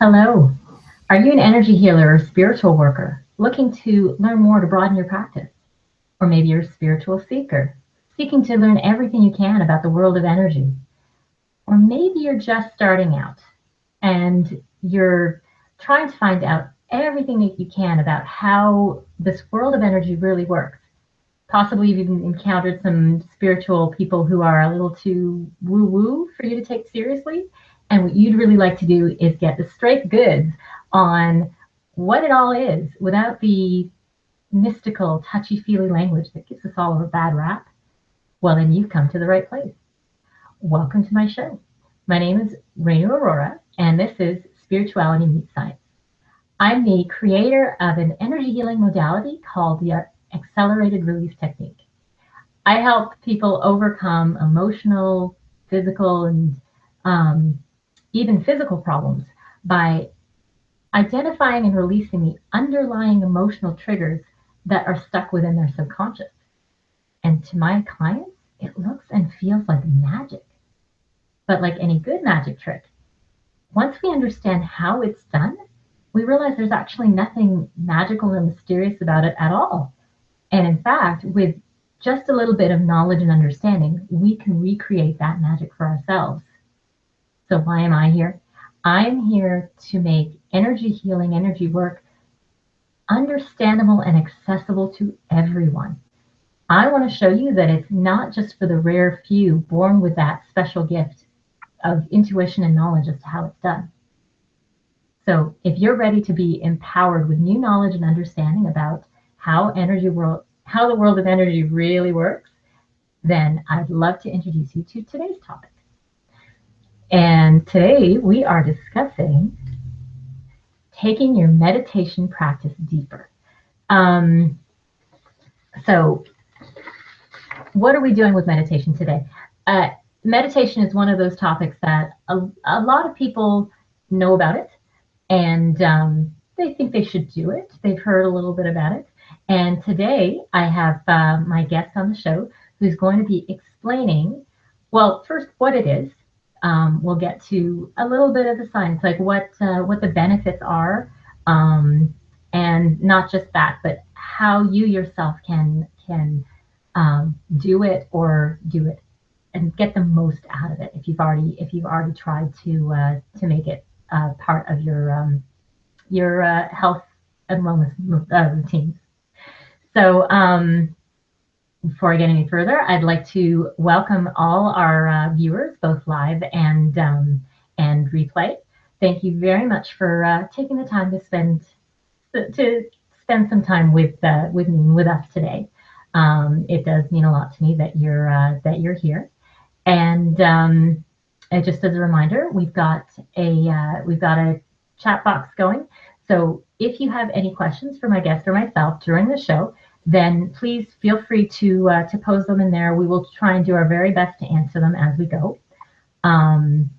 Hello. Are you an energy healer or spiritual worker looking to learn more to broaden your practice? Or maybe you're a spiritual seeker, seeking to learn everything you can about the world of energy. Or maybe you're just starting out and you're trying to find out everything that you can about how this world of energy really works. Possibly you've even encountered some spiritual people who are a little too woo-woo for you to take seriously. And what you'd really like to do is get the straight goods on what it all is without the mystical, touchy-feely language that gives us all a bad rap. Well, then you've come to the right place. Welcome to my show. My name is Renu Arora, and this is Spirituality Meets Science. I'm the creator of an energy healing modality called the accelerated release technique. I help people overcome emotional, physical, and even physical problems by identifying and releasing the underlying emotional triggers that are stuck within their subconscious. And to my clients, it looks and feels like magic. But like any good magic trick, once we understand how it's done, we realize there's actually nothing magical or mysterious about it at all. And in fact, with just a little bit of knowledge and understanding, we can recreate that magic for ourselves. So why am I here? I'm here to make energy healing, energy work understandable and accessible to everyone. I want to show you that it's not just for the rare few born with that special gift of intuition and knowledge as to how it's done. So if you're ready to be empowered with new knowledge and understanding about how the world of energy really works, then I'd love to introduce you to today's topic. And today we are discussing taking your meditation practice deeper. So what are we doing with meditation today? Meditation is one of those topics that a lot of people know about it, and they think they should do it. They've heard a little bit about it. And today I have my guest on the show who's going to be explaining, well, first what it is. We'll get to a little bit of the science, like what the benefits are, and not just that, but how you yourself can do it and get the most out of it if you've already tried to make it part of your health and wellness routines. So before I get any further, I'd like to welcome all our viewers, both live and replay. Thank you very much for taking the time to spend some time with me and with us today. It does mean a lot to me that you're here. And just as a reminder, we've got a chat box going. So if you have any questions for my guest or myself during the show, then please feel free to pose them in there. We will try and do our very best to answer them as we go. And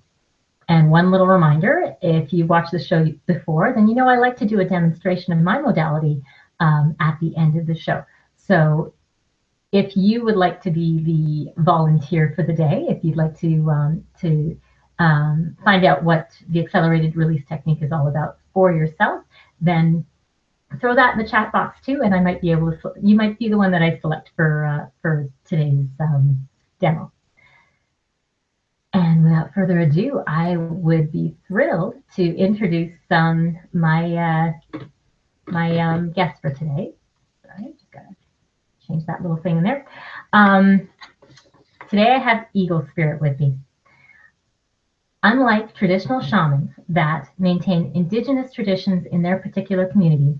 one little reminder, if you've watched the show before, then you know I like to do a demonstration of my modality at the end of the show. So if you would like to be the volunteer for the day, if you'd like to find out what the accelerated release technique is all about for yourself, then throw that in the chat box too, and I might be able to. You might be the one that I select for today's demo. And without further ado, I would be thrilled to introduce my guest for today. Sorry, just gotta change that little thing in there. Today I have EagleSpirit with me. Unlike traditional shamans that maintain indigenous traditions in their particular community,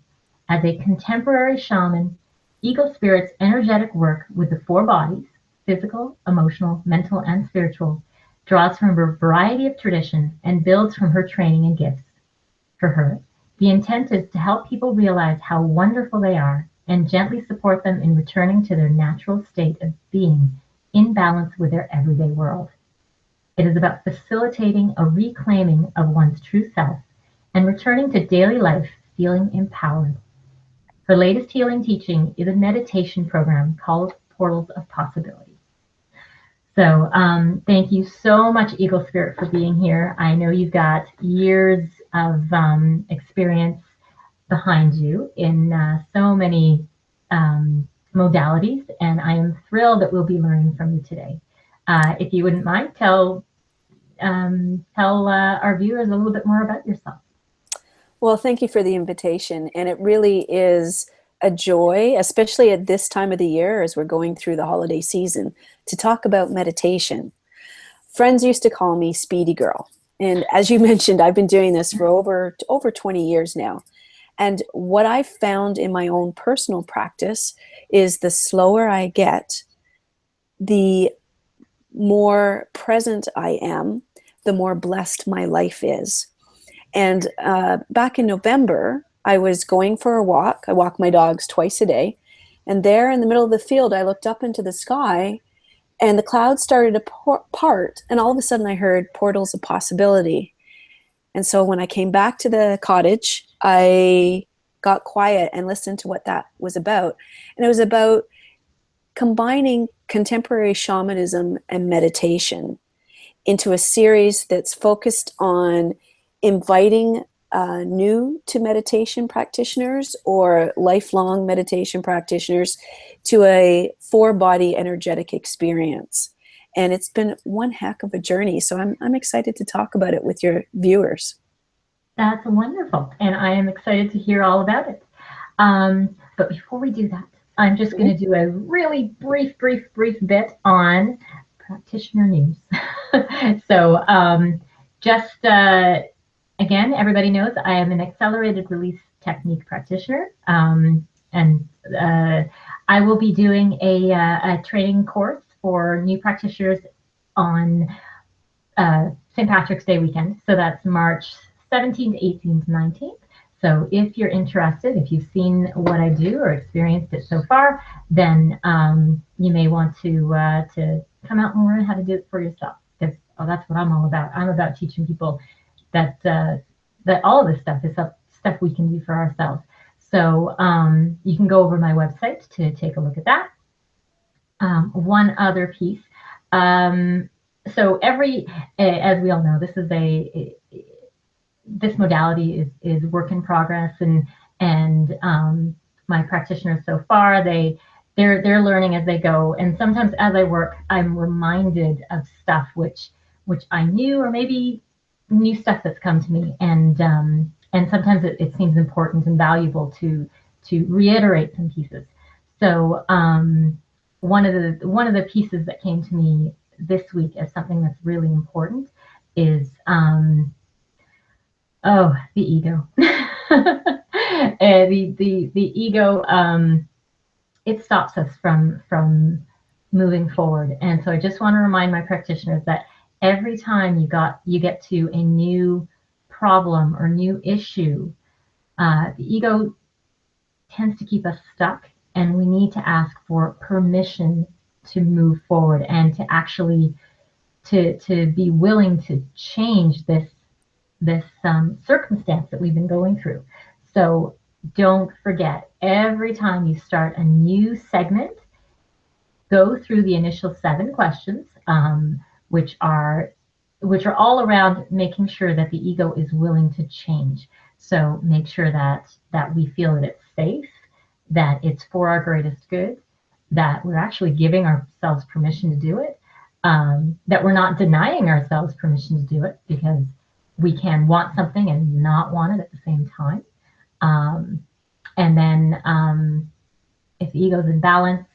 as a contemporary shaman, EagleSpirit's energetic work with the four bodies, physical, emotional, mental, and spiritual, draws from a variety of traditions and builds from her training and gifts. For her, the intent is to help people realize how wonderful they are and gently support them in returning to their natural state of being in balance with their everyday world. It is about facilitating a reclaiming of one's true self and returning to daily life feeling empowered. Her latest healing teaching is a meditation program called Portals of Possibility. So thank you so much, Eagle Spirit, for being here. I know you've got years of experience behind you in so many modalities, and I am thrilled that we'll be learning from you today. If you wouldn't mind, tell our viewers a little bit more about yourself. Well, thank you for the invitation. And it really is a joy, especially at this time of the year as we're going through the holiday season, to talk about meditation. Friends used to call me Speedy Girl. And as you mentioned, I've been doing this for over 20 years now. And what I've found in my own personal practice is the slower I get, the more present I am, the more blessed my life is. And back in November, I was going for a walk. I walk my dogs twice a day. And there in the middle of the field, I looked up into the sky and the clouds started to part. And all of a sudden I heard portals of possibility. And so when I came back to the cottage, I got quiet and listened to what that was about. And it was about combining contemporary shamanism and meditation into a series that's focused on inviting new to meditation practitioners or lifelong meditation practitioners to a four-body energetic experience. And it's been one heck of a journey. So I'm excited to talk about it with your viewers. That's wonderful. And I am excited to hear all about it. But before we do that, I'm just going to do a really brief bit on practitioner news. So just again, everybody knows I am an accelerated release technique practitioner, and I will be doing a training course for new practitioners on St. Patrick's Day weekend. So that's March 17th, 18th, 19th. So if you're interested, if you've seen what I do or experienced it so far, then you may want to come out and learn how to do it for yourself. Because that's what I'm all about. I'm about teaching people that that all of this stuff is stuff we can do for ourselves. So you can go over my website to take a look at that. One other piece. So as we all know, this modality is work in progress, and my practitioners so far, they're learning as they go. And sometimes as I work, I'm reminded of stuff which I knew, or maybe new stuff that's come to me, and sometimes it seems important and valuable to reiterate some pieces. So one of the pieces that came to me this week as something that's really important is the ego. The ego, it stops us from moving forward. And so I just want to remind my practitioners that every time you get to a new problem or new issue, the ego tends to keep us stuck, and we need to ask for permission to move forward and to actually to be willing to change this circumstance that we've been going through. So don't forget, every time you start a new segment, go through the initial 7 questions, which are all around making sure that the ego is willing to change. So make sure that we feel that it's safe, that it's for our greatest good, that we're actually giving ourselves permission to do it, that we're not denying ourselves permission to do it, because we can want something and not want it at the same time. And then if the ego's in balance,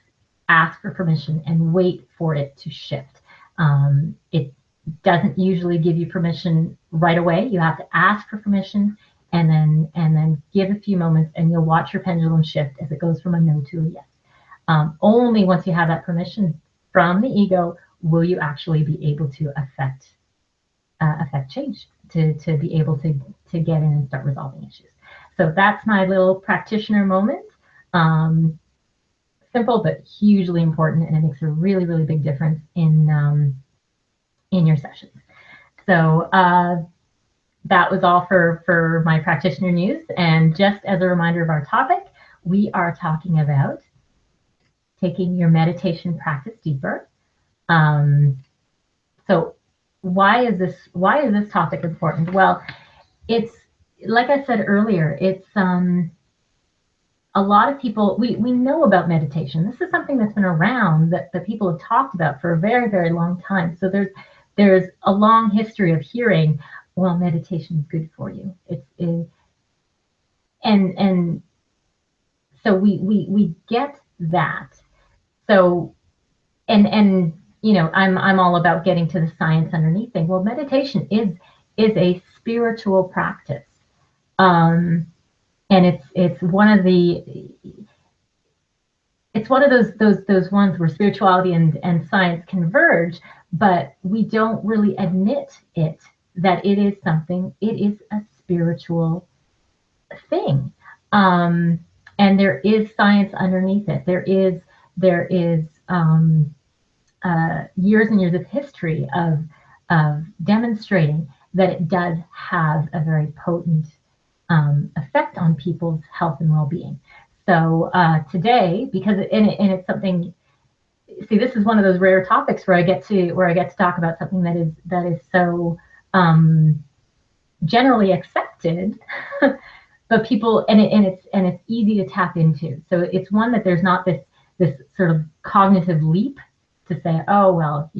ask for permission and wait for it to shift. It doesn't usually give you permission right away. You have to ask for permission and then give a few moments, and you'll watch your pendulum shift as it goes from a no to a yes. Only once you have that permission from the ego will you actually be able to affect change, to be able to get in and start resolving issues. So that's my little practitioner moment. Simple but hugely important, and it makes a really big difference in your sessions. So that was all for my practitioner news. And just as a reminder of our topic, we are talking about taking your meditation practice deeper, So why is this topic important? Well, it's like I said earlier, it's a lot of people, we know about meditation. This is something that's been around that people have talked about for a very, very long time. So there's a long history of hearing, well, meditation is good for you. And so we get that. So and I'm all about getting to the science underneath things. Well, meditation is a spiritual practice. And it's one of those ones where spirituality and science converge, but we don't really admit that it is a spiritual thing. And there is science underneath it. There is years and years of history of demonstrating that it does have a very potent effect on people's health and well-being. So today, because it's something. See, this is one of those rare topics where I get to talk about something that is so generally accepted, but people and it's easy to tap into. So it's one that there's not this sort of cognitive leap to say, oh well,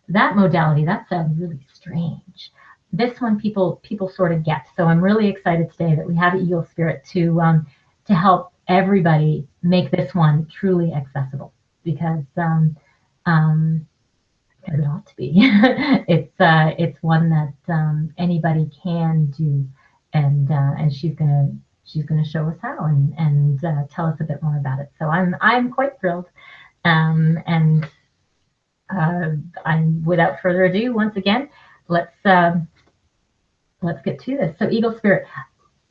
that modality, that sounds really strange. This one people sort of get. So I'm really excited today that we have EagleSpirit to help everybody make this one truly accessible, because it ought to be. It's one that anybody can do, and she's gonna show us how and tell us a bit more about it. So I'm quite thrilled, and I'm without further ado, once again, let's get to this. So EagleSpirit,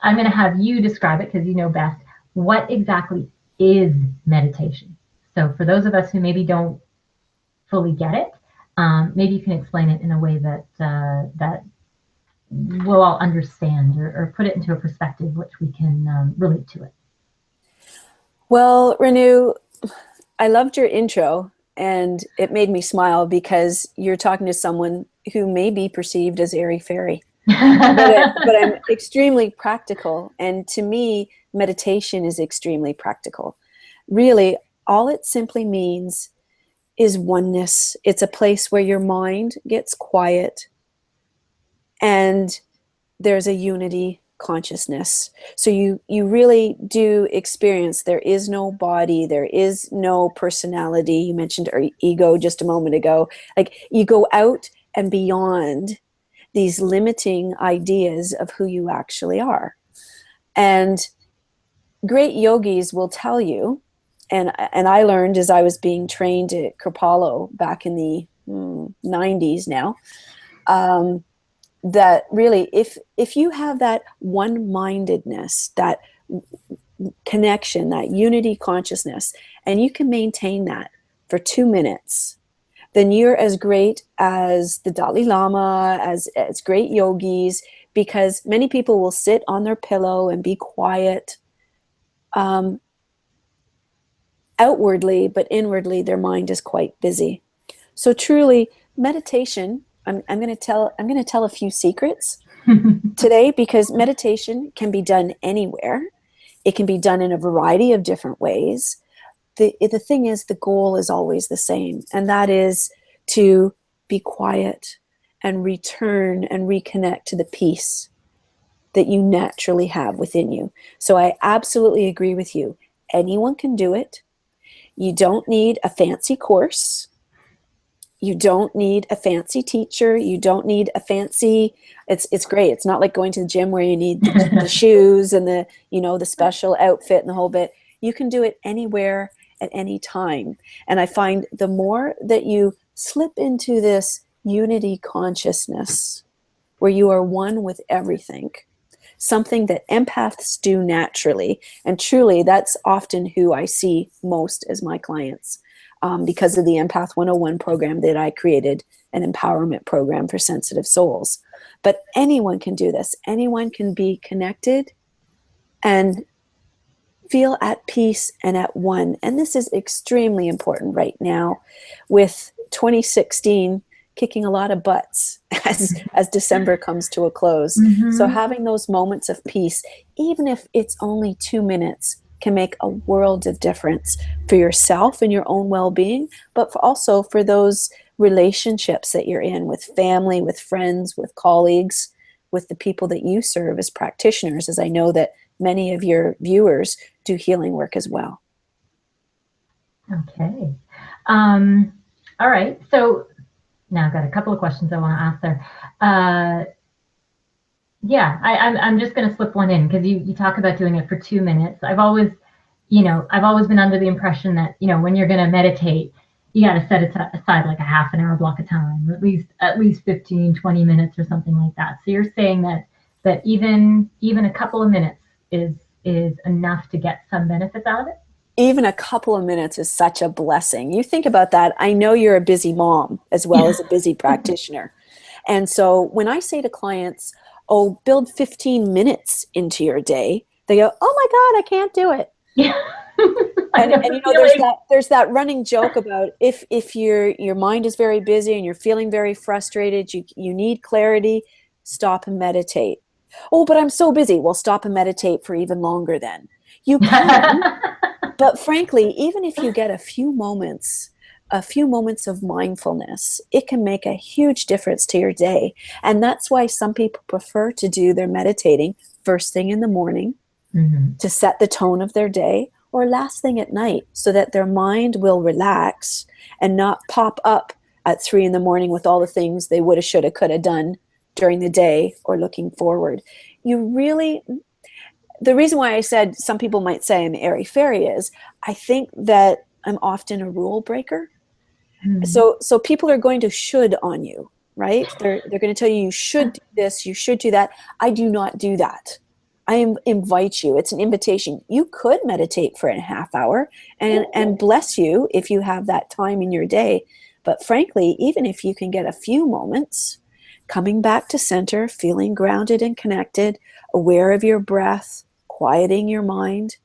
I'm going to have you describe it because you know best. What exactly is meditation? So for those of us who maybe don't fully get it, maybe you can explain it in a way that we'll all understand, or put it into a perspective which we can relate to it. Well, Renu, I loved your intro, and it made me smile because you're talking to someone who may be perceived as airy-fairy. but I'm extremely practical, and to me, meditation is extremely practical. Really, all it simply means is oneness. It's a place where your mind gets quiet and there's a unity consciousness. So you really do experience there is no body, there is no personality. You mentioned ego just a moment ago. Like, you go out and beyond these limiting ideas of who you actually are. And great yogis will tell you, and I learned as I was being trained at Kripalu back in the 90s now, that really if you have that one-mindedness, that connection, that unity consciousness, and you can maintain that for 2 minutes, then you're as great as the Dalai Lama, as great yogis, because many people will sit on their pillow and be quiet outwardly, but inwardly their mind is quite busy. So truly, meditation, I'm going to tell a few secrets today, because meditation can be done anywhere. It can be done in a variety of different ways. The thing is, the goal is always the same, and that is to be quiet and return and reconnect to the peace that you naturally have within you. So I absolutely agree with you. Anyone can do it. You don't need a fancy course. You don't need a fancy teacher. You don't need a fancy, it's great. It's not like going to the gym where you need the shoes and the special outfit and the whole bit. You can do it anywhere at any time. And I find the more that you slip into this unity consciousness where you are one with everything, something that empaths do naturally, and truly that's often who I see most as my clients, because of the Empath 101 program that I created, an empowerment program for sensitive souls. But anyone can do this. Anyone can be connected and feel at peace and at one. And this is extremely important right now with 2016 kicking a lot of butts as December comes to a close. Mm-hmm. So having those moments of peace, even if it's only 2 minutes, can make a world of difference for yourself and your own well-being, but also for those relationships that you're in with family, with friends, with colleagues, with the people that you serve as practitioners, as I know that many of your viewers do healing work as well. Okay. All right. So now I've got a couple of questions I want to ask there. I'm just going to slip one in because you talk about doing it for 2 minutes. I've always been under the impression that, when you're going to meditate, you got to set it aside like a half an hour block of time, or at least 15, 20 minutes or something like that. So you're saying that even a couple of minutes is enough to get some benefits out of it? Even a couple of minutes is such a blessing. You think about that. I know you're a busy mom as well as a busy practitioner. And so when I say to clients, oh, build 15 minutes into your day, they go, oh my God, I can't do it. Yeah. There's that running joke about if your mind is very busy and you're feeling very frustrated, you need clarity, stop and meditate. Oh, but I'm so busy. Well, stop and meditate for even longer then. You can. But frankly, even if you get a few moments of mindfulness, it can make a huge difference to your day. And that's why some people prefer to do their meditating first thing in the morning, mm-hmm. to set the tone of their day, or last thing at night, so that their mind will relax and not pop up at 3 a.m. with all the things they woulda, shoulda, coulda done during the day or looking forward. The reason why I said some people might say I'm airy-fairy is I think that I'm often a rule breaker. Mm. So people are going to should on you, right? They're going to tell you should do this, you should do that. I do not do that. I invite you. It's an invitation. You could meditate for a half hour and bless you if you have that time in your day. But frankly, even if you can get a few moments, coming back to center, feeling grounded and connected, aware of your breath, quieting your mind,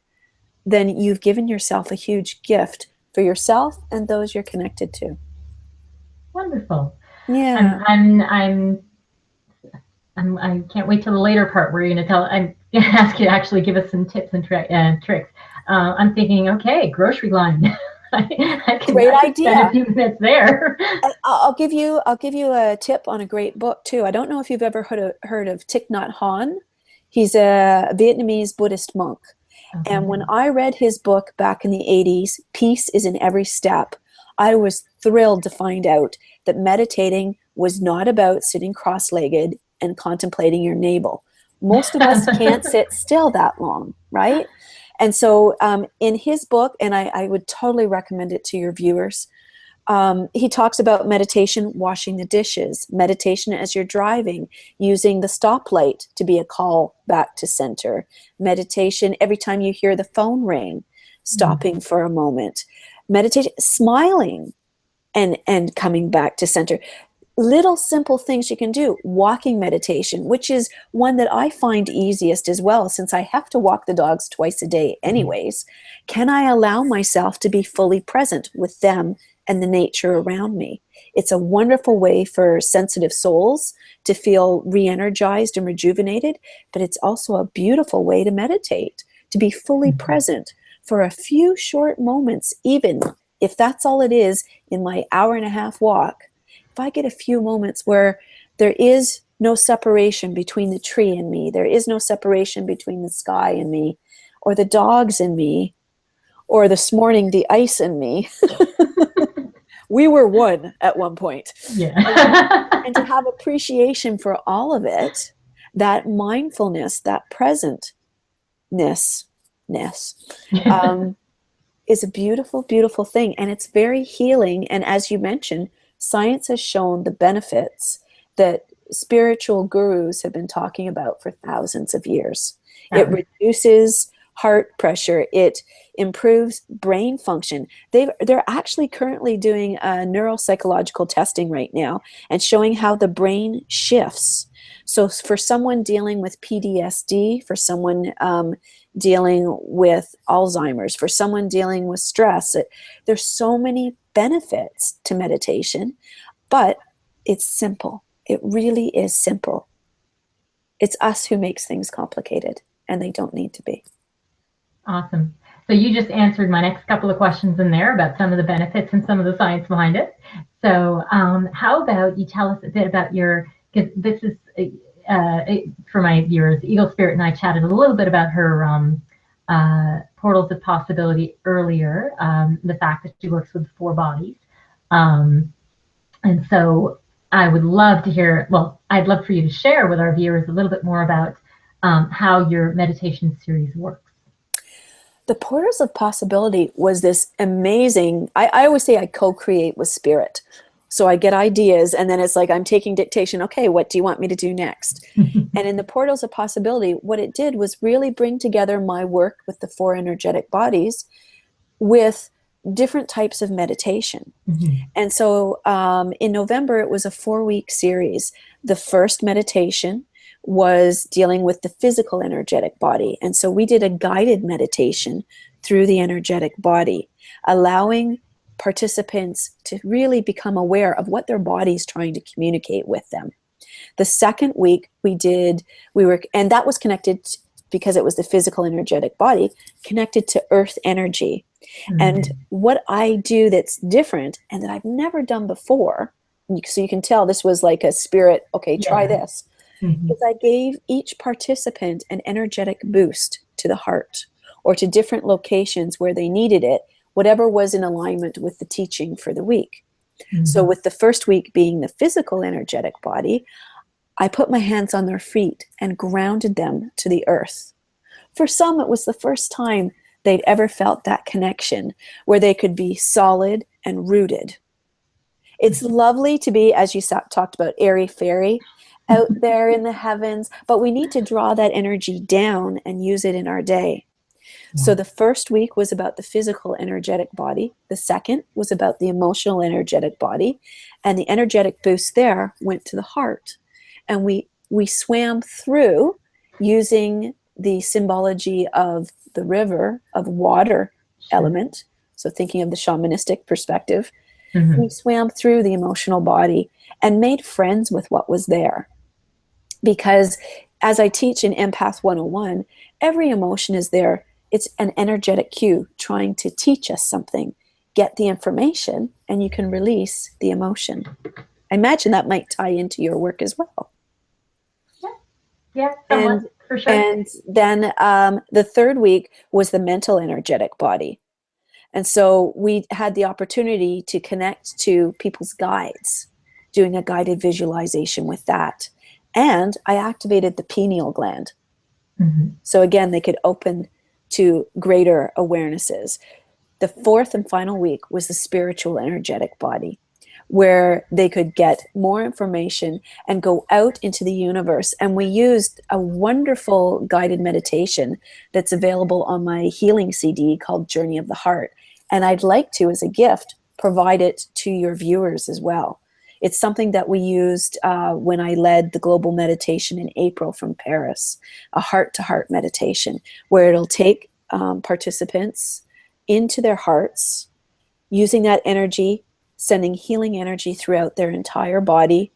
then you've given yourself a huge gift for yourself and those you're connected to. Wonderful. Yeah. I can't wait till the later part where you're going to ask you to actually give us some tips and tricks. I'm thinking, okay, grocery line. I can idea. Spend a few minutes there. I'll give you a tip on a great book too. I don't know if you've ever heard of Thich Nhat Hanh. He's a Vietnamese Buddhist monk. Okay. And when I read his book back in the 80s, Peace is in Every Step, I was thrilled to find out that meditating was not about sitting cross-legged and contemplating your navel. Most of us can't sit still that long, right? And so in his book, and I would totally recommend it to your viewers, he talks about meditation, washing the dishes, meditation as you're driving, using the stoplight to be a call back to center, meditation every time you hear the phone ring, stopping for a moment, meditation, smiling and coming back to center. Little simple things you can do. Walking meditation, which is one that I find easiest as well, since I have to walk the dogs twice a day anyways. Can I allow myself to be fully present with them and the nature around me? It's a wonderful way for sensitive souls to feel re-energized and rejuvenated, but it's also a beautiful way to meditate, to be fully present for a few short moments, even if that's all it is in my hour-and-a-half walk. If I get a few moments where there is no separation between the tree and me, there is no separation between the sky and me, or the dogs and me, or this morning the ice and me. We were one at one point. Yeah. And to have appreciation for all of it, that mindfulness, that presentness, is a beautiful, beautiful thing. And it's very healing. And as you mentioned, science has shown the benefits that spiritual gurus have been talking about for thousands of years. It reduces heart pressure. It improves brain function. They're actually currently doing neuropsychological testing right now and showing how the brain shifts. So for someone dealing with PTSD, for someone dealing with Alzheimer's, for someone dealing with stress, there's so many benefits to meditation, but it's simple. It really is simple. It's us who makes things complicated, and they don't need to be. Awesome. So you just answered my next couple of questions in there about some of the benefits and some of the science behind it. So how about you tell us a bit about your, because this is, for my viewers, EagleSpirit and I chatted a little bit about her portals of possibility earlier, the fact that she works with 4 bodies. And so I would love to hear, well, I'd love for you to share with our viewers a little bit more about how your meditation series works. The Portals of Possibility was this amazing, I always say I co-create with spirit. So I get ideas, and then it's like I'm taking dictation. Okay, what do you want me to do next? And in the Portals of Possibility, what it did was really bring together my work with the 4 energetic bodies with different types of meditation. And so in November, it was a 4-week series. The first meditation was dealing with the physical energetic body. And so we did a guided meditation through the energetic body, allowing participants to really become aware of what their body is trying to communicate with them. The second week and that was connected, because it was the physical energetic body, connected to earth energy. And what I do that's different and that I've never done before, so you can tell this was like a spirit, okay, try this, is I gave each participant an energetic boost to the heart or to different locations where they needed it, whatever was in alignment with the teaching for the week. So with the first week being the physical energetic body, I put my hands on their feet and grounded them to the earth. For some, it was the first time they'd ever felt that connection where they could be solid and rooted. It's lovely to be, as you talked about, airy-fairy out there in the heavens, but we need to draw that energy down and use it in our day. So the first week was about the physical energetic body. The second was about the emotional energetic body. And the energetic boost there went to the heart. And we swam through using the symbology of the river, of water element. So thinking of the shamanistic perspective, we swam through the emotional body and made friends with what was there. Because as I teach in Empath 101, every emotion is there. It's an energetic cue trying to teach us something. Get the information and you can release the emotion. I imagine that might tie into your work as well. Yeah, somewhat, for sure. And then the third week was the mental energetic body. And so we had the opportunity to connect to people's guides, doing a guided visualization with that. And I activated the pineal gland. So again, they could open to greater awarenesses. The fourth and final week was the spiritual energetic body, where they could get more information and go out into the universe. And we used a wonderful guided meditation that's available on my healing CD called Journey of the Heart. And I'd like to, as a gift, provide it to your viewers as well. It's something that we used when I led the global meditation in April from Paris, a heart-to-heart meditation, where it'll take participants into their hearts, using that energy, sending healing energy throughout their entire body,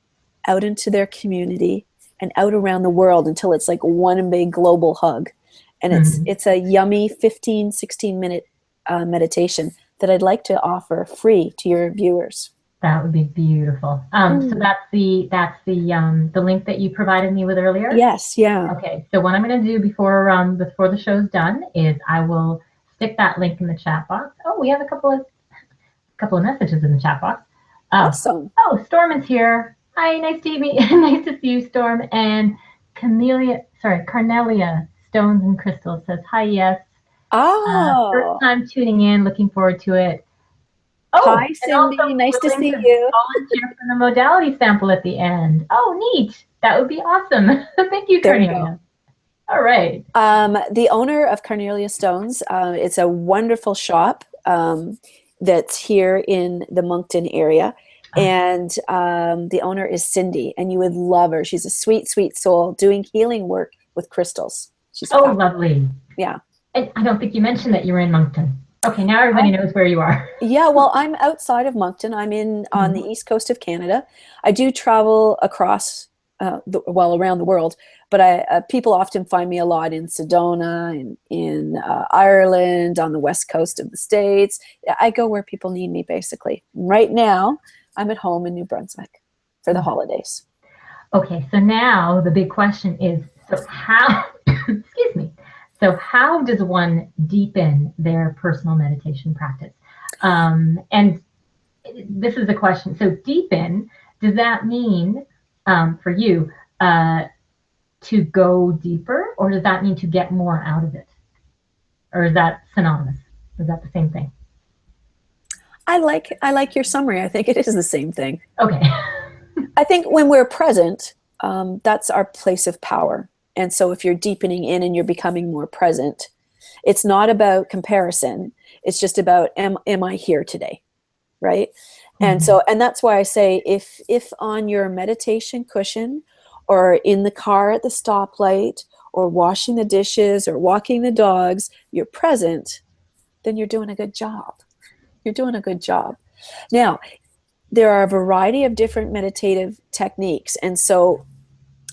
out into their community, and out around the world until it's like one big global hug. And it's a yummy 15, 16-minute meditation that I'd like to offer free to your viewers. That would be beautiful. So that's the link that you provided me with earlier? Yes, yeah. Okay, so what I'm going to do before the show's done is I will stick that link in the chat box. Oh, we have a couple of messages in the chat box. Awesome. Oh, Storm is here. Hi, nice to meet you. Nice to see you, Storm. And Carnelia Stones and Crystals says, hi, yes. Oh. First time tuning in, looking forward to it. Oh, hi, Cindy. Nice to see you. Volunteer for the modality sample at the end. Oh, neat. That would be awesome. Thank you, Carnelia. All right. The owner of Carnelia Stones, it's a wonderful shop that's here in the Moncton area. And the owner is Cindy, and you would love her. She's a sweet, sweet soul doing healing work with crystals. She's lovely. Yeah. And I don't think you mentioned that you were in Moncton. Okay, now everybody knows where you are. Yeah, well, I'm outside of Moncton. I'm on the east coast of Canada. I do travel across, around the world, but people often find me a lot in Sedona, in Ireland, on the west coast of the States. I go where people need me, basically. Right now, I'm at home in New Brunswick for the holidays. Okay, so now the big question is, so how, excuse me, so how does one deepen their personal meditation practice? And this is the question. So deepen, does that mean for you to go deeper, or does that mean to get more out of it? Or is that synonymous? Is that the same thing? I like your summary. I think it is the same thing. Okay. I think when we're present, that's our place of power. And so if you're deepening in and you're becoming more present, it's not about comparison. It's just about, am I here today? Right. And so, and that's why I say, if on your meditation cushion or in the car at the stoplight or washing the dishes or walking the dogs, you're present, then you're doing a good job. You're doing a good job. Now, there are a variety of different meditative techniques. And so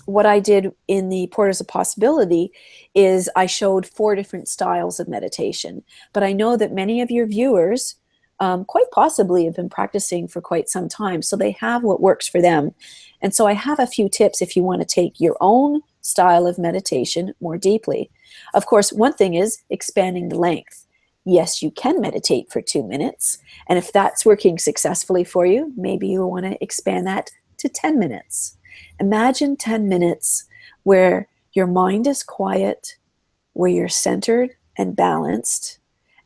what I did in the Portals of Possibility is I showed 4 different styles of meditation. But I know that many of your viewers quite possibly have been practicing for quite some time. So they have what works for them. And so I have a few tips if you want to take your own style of meditation more deeply. Of course, one thing is expanding the length. Yes, you can meditate for 2 minutes. And if that's working successfully for you, maybe you want to expand that to 10 minutes. Imagine 10 minutes where your mind is quiet, where you're centered and balanced,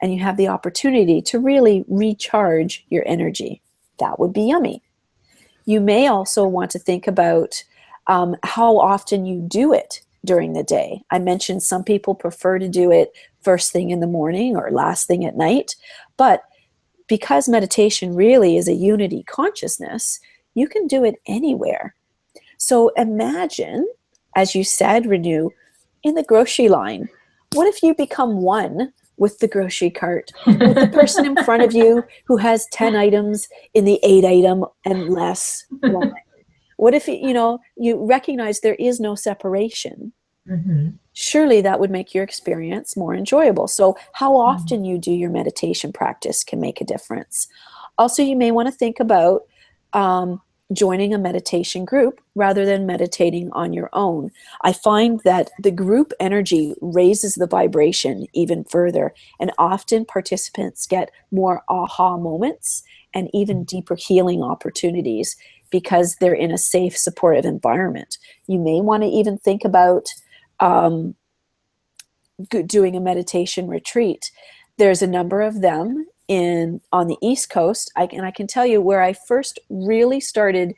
and you have the opportunity to really recharge your energy. That would be yummy. You may also want to think about how often you do it during the day. I mentioned some people prefer to do it first thing in the morning or last thing at night, but because meditation really is a unity consciousness, you can do it anywhere. So imagine, as you said, Renu, in the grocery line, what if you become one with the grocery cart, with the person in front of you who has 10 items in the 8 item and less line? What if, you recognize there is no separation? Surely that would make your experience more enjoyable. So how often you do your meditation practice can make a difference. Also, you may want to think about joining a meditation group rather than meditating on your own. I find that the group energy raises the vibration even further, and often participants get more aha moments and even deeper healing opportunities because they're in a safe, supportive environment. You may want to even think about doing a meditation retreat. There's a number of them on the East Coast. I can tell you where I first really started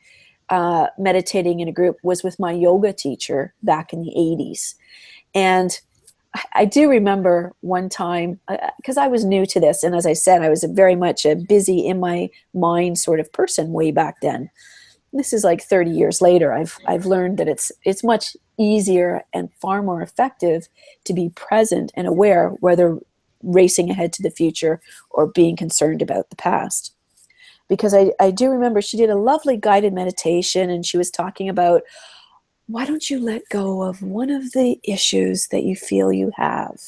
meditating in a group was with my yoga teacher back in the 80s. And I do remember one time, because I was new to this, and as I said, I was very much a busy in my mind sort of person way back then. This is like 30 years later. I've learned that it's much easier and far more effective to be present and aware, whether racing ahead to the future or being concerned about the past. Because I do remember she did a lovely guided meditation, and she was talking about, why don't you let go of one of the issues that you feel you have?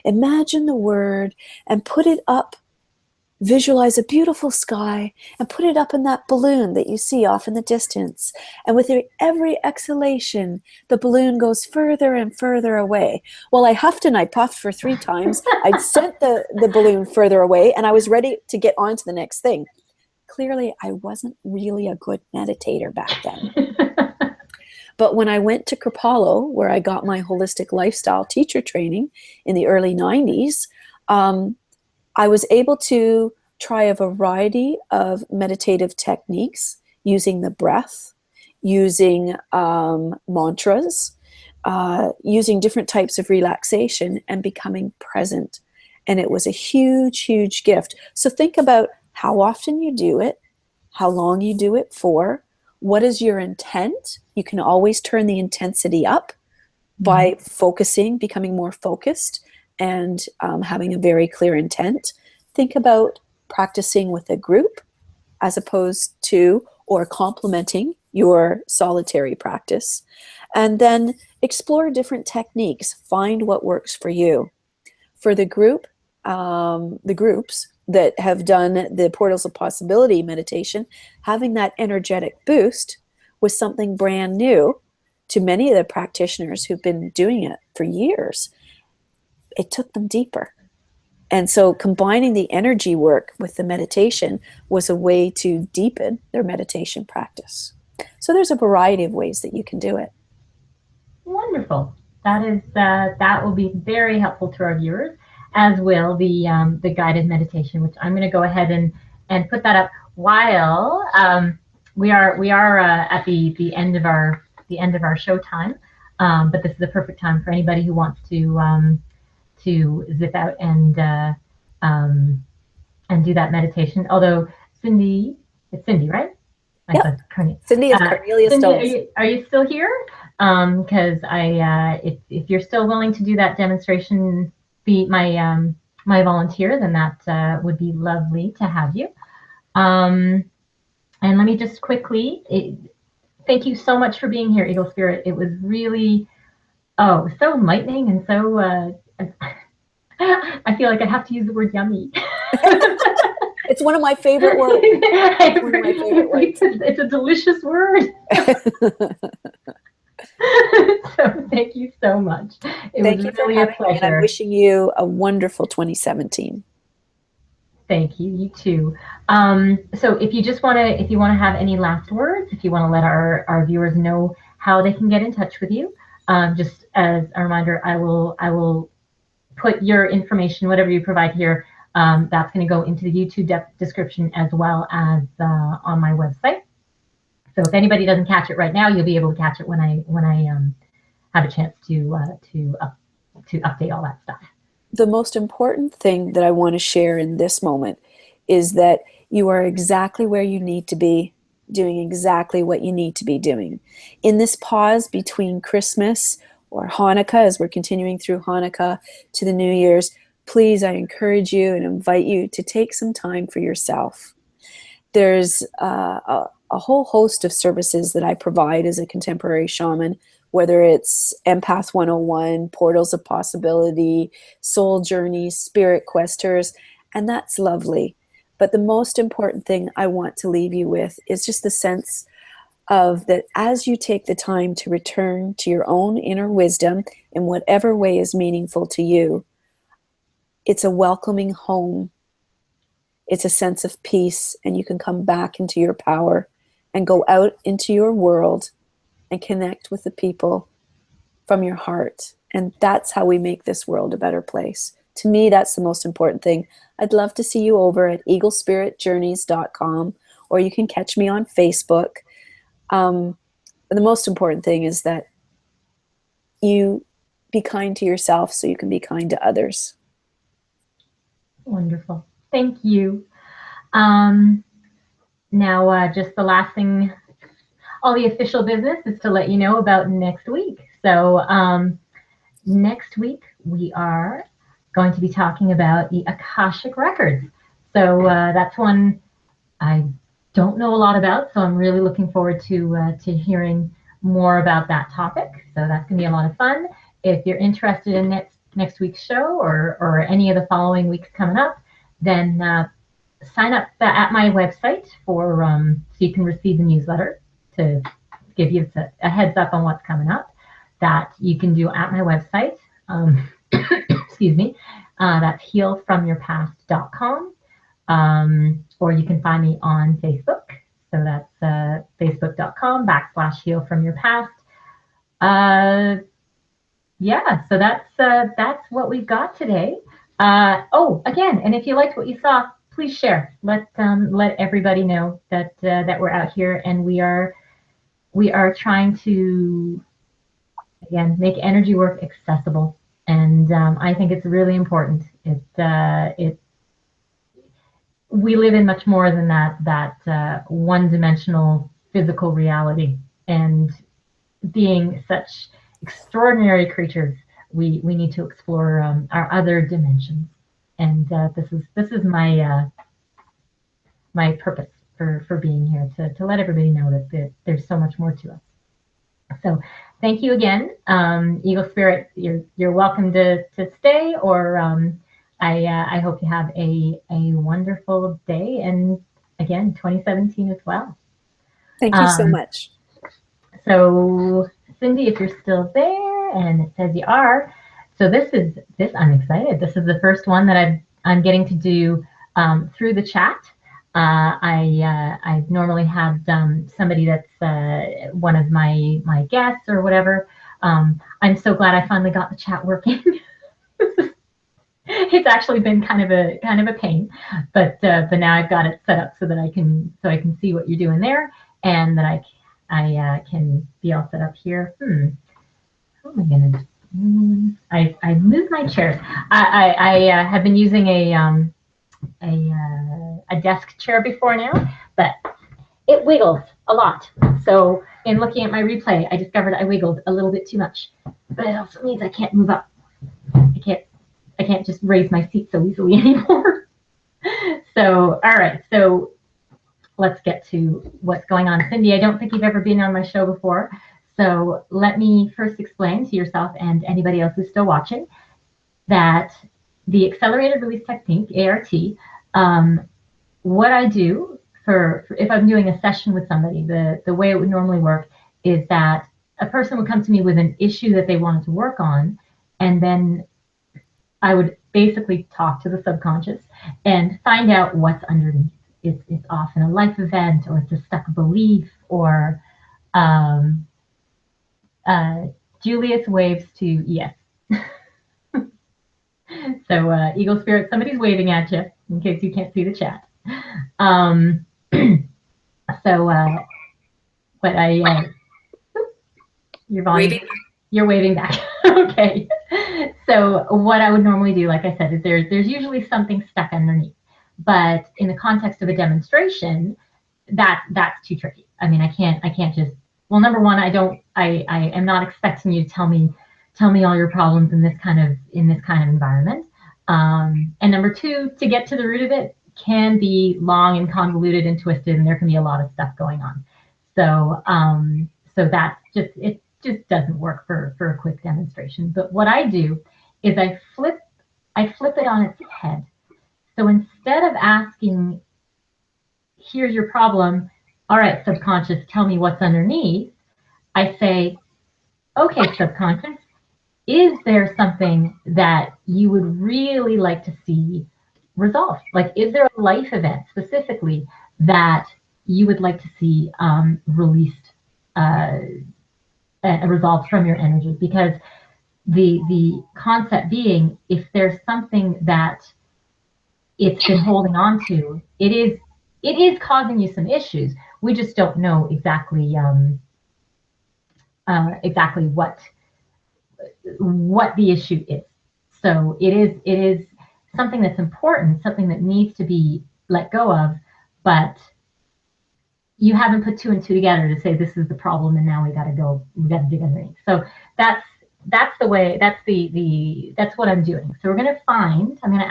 Imagine the word and put it up. Visualize a beautiful sky and put it up in that balloon that you see off in the distance. And with every exhalation, the balloon goes further and further away. Well, I huffed and I puffed for 3 times. I'd sent the balloon further away, and I was ready to get on to the next thing. Clearly, I wasn't really a good meditator back then. But when I went to Kripalu, where I got my holistic lifestyle teacher training in the early 90s, I was able to try a variety of meditative techniques using the breath, using mantras, using different types of relaxation, and becoming present. And it was a huge, huge gift. So think about how often you do it, how long you do it for, what is your intent? You can always turn the intensity up by focusing, becoming more focused, and having a very clear intent. think about practicing with a group as opposed to or complementing your solitary practice. And then explore different techniques. Find what works for you. For the groups that have done the Portals of Possibility meditation, having that energetic boost was something brand new to many of the practitioners who've been doing it for years. It took them deeper. And so combining the energy work with the meditation was a way to deepen their meditation practice. So there's a variety of ways that you can do it. Wonderful. That will be very helpful to our viewers, as will the guided meditation, which I'm going to go ahead and put that up while we are at the end of our show time. But this is the perfect time for anybody who wants to zip out and do that meditation. Although Cindy, it's Cindy, right? Yep. Cindy of Cornelia Cindy, Stones. are you still here? Because if you're still willing to do that demonstration, be my volunteer, then that would be lovely to have you. And let me just quickly thank you so much for being here, EagleSpirit. It was really so enlightening and so I feel like I have to use the word yummy. It's one of my favorite words. It's a delicious word. So thank you so much. Thank you for having me, and I'm wishing you a wonderful 2017. Thank you. You too. So if you want to have any last words, if you want to let our viewers know how they can get in touch with you, just as a reminder, I will put your information, whatever you provide here, that's going to go into the YouTube description as well as on my website. So if anybody doesn't catch it right now, you'll be able to catch it when I have a chance to update all that stuff. The most important thing that I want to share in this moment is that you are exactly where you need to be, doing exactly what you need to be doing. In this pause between Christmas or Hanukkah, as we're continuing through Hanukkah to the New Year's, please, I encourage you and invite you to take some time for yourself. There's a whole host of services that I provide as a contemporary shaman, whether it's Empath 101, Portals of Possibility, Soul Journeys, Spirit Questers, and that's lovely. But the most important thing I want to leave you with is just the sense of that as you take the time to return to your own inner wisdom in whatever way is meaningful to you, it's a welcoming home. It's a sense of peace, and you can come back into your power and go out into your world and connect with the people from your heart. And that's how we make this world a better place. To me, that's the most important thing. I'd love to see you over at EagleSpiritJourneys.com, or you can catch me on Facebook. The most important thing is that you be kind to yourself so you can be kind to others. Wonderful. Thank you. Now, just the last thing, all the official business is to let you know about next week. So next week we are going to be talking about the Akashic Records. So that's one I don't know a lot about, so I'm really looking forward to hearing more about that topic. So that's going to be a lot of fun. If you're interested in next week's show or any of the following weeks coming up, then sign up at my website for so you can receive the newsletter to give you a heads up on what's coming up. That you can do at my website. Excuse me. That's healfromyourpast.com. Or you can find me on Facebook. So that's facebook.com/healfromyourpast. Yeah, so that's what we've got today. Again, and if you liked what you saw, please share. Let everybody know that we're out here, and we are trying to, again, make energy work accessible. And I think it's really important. We live in much more than that one-dimensional physical reality. And being such extraordinary creatures, we need to explore our other dimensions. And this is my my purpose for being here, to let everybody know that there's so much more to us. So thank you again, Eagle Spirit. You're welcome to stay, or I hope you have a wonderful day, and again 2017 as well. Thank you so much. So Cindy, if you're still there, and it says you are, so this I'm excited. This is the first one that I'm getting to do through the chat. I've normally had somebody that's one of my guests or whatever. I'm so glad I finally got the chat working. It's actually been kind of a pain, but now I've got it set up so that I can see what you're doing there, and that I can be all set up here. How am I gonna? I moved my chairs. I have been using a desk chair before now, but it wiggles a lot. So in looking at my replay, I discovered I wiggled a little bit too much, but it also means I can't move up. I can't just raise my seat so easily anymore. So, all right. So let's get to what's going on. Cindy, I don't think you've ever been on my show before. So let me first explain to yourself and anybody else who's still watching that the accelerated release technique, ART, what I do for if I'm doing a session with somebody, the way it would normally work is that a person would come to me with an issue that they wanted to work on, and then I would basically talk to the subconscious and find out what's underneath. It's often a life event, or it's a stuck belief, or Julius waves to yes. So Eagle Spirit, somebody's waving at you in case you can't see the chat. But your volume, you're waving back. Okay. So what I would normally do, like I said, is there's usually something stuck underneath. But in the context of a demonstration, that's too tricky. I mean, I can't just, well, number one, I am not expecting you to tell me all your problems in this kind of environment. And number two, to get to the root of it can be long and convoluted and twisted, and there can be a lot of stuff going on. So that's it just doesn't work for a quick demonstration. But what I do is I flip it on its head. So instead of asking, here's your problem, all right, subconscious, tell me what's underneath, I say, okay, subconscious, is there something that you would really like to see resolved? Like, is there a life event specifically that you would like to see released, resolved from your energy? Because the concept being, if there's something that it's been holding on to, it is causing you some issues. We just don't know exactly what the issue is. So it is something that's important, something that needs to be let go of, but you haven't put two and two together to say this is the problem, and now we got to dig underneath. So that's the way. That's what I'm doing. So I'm going to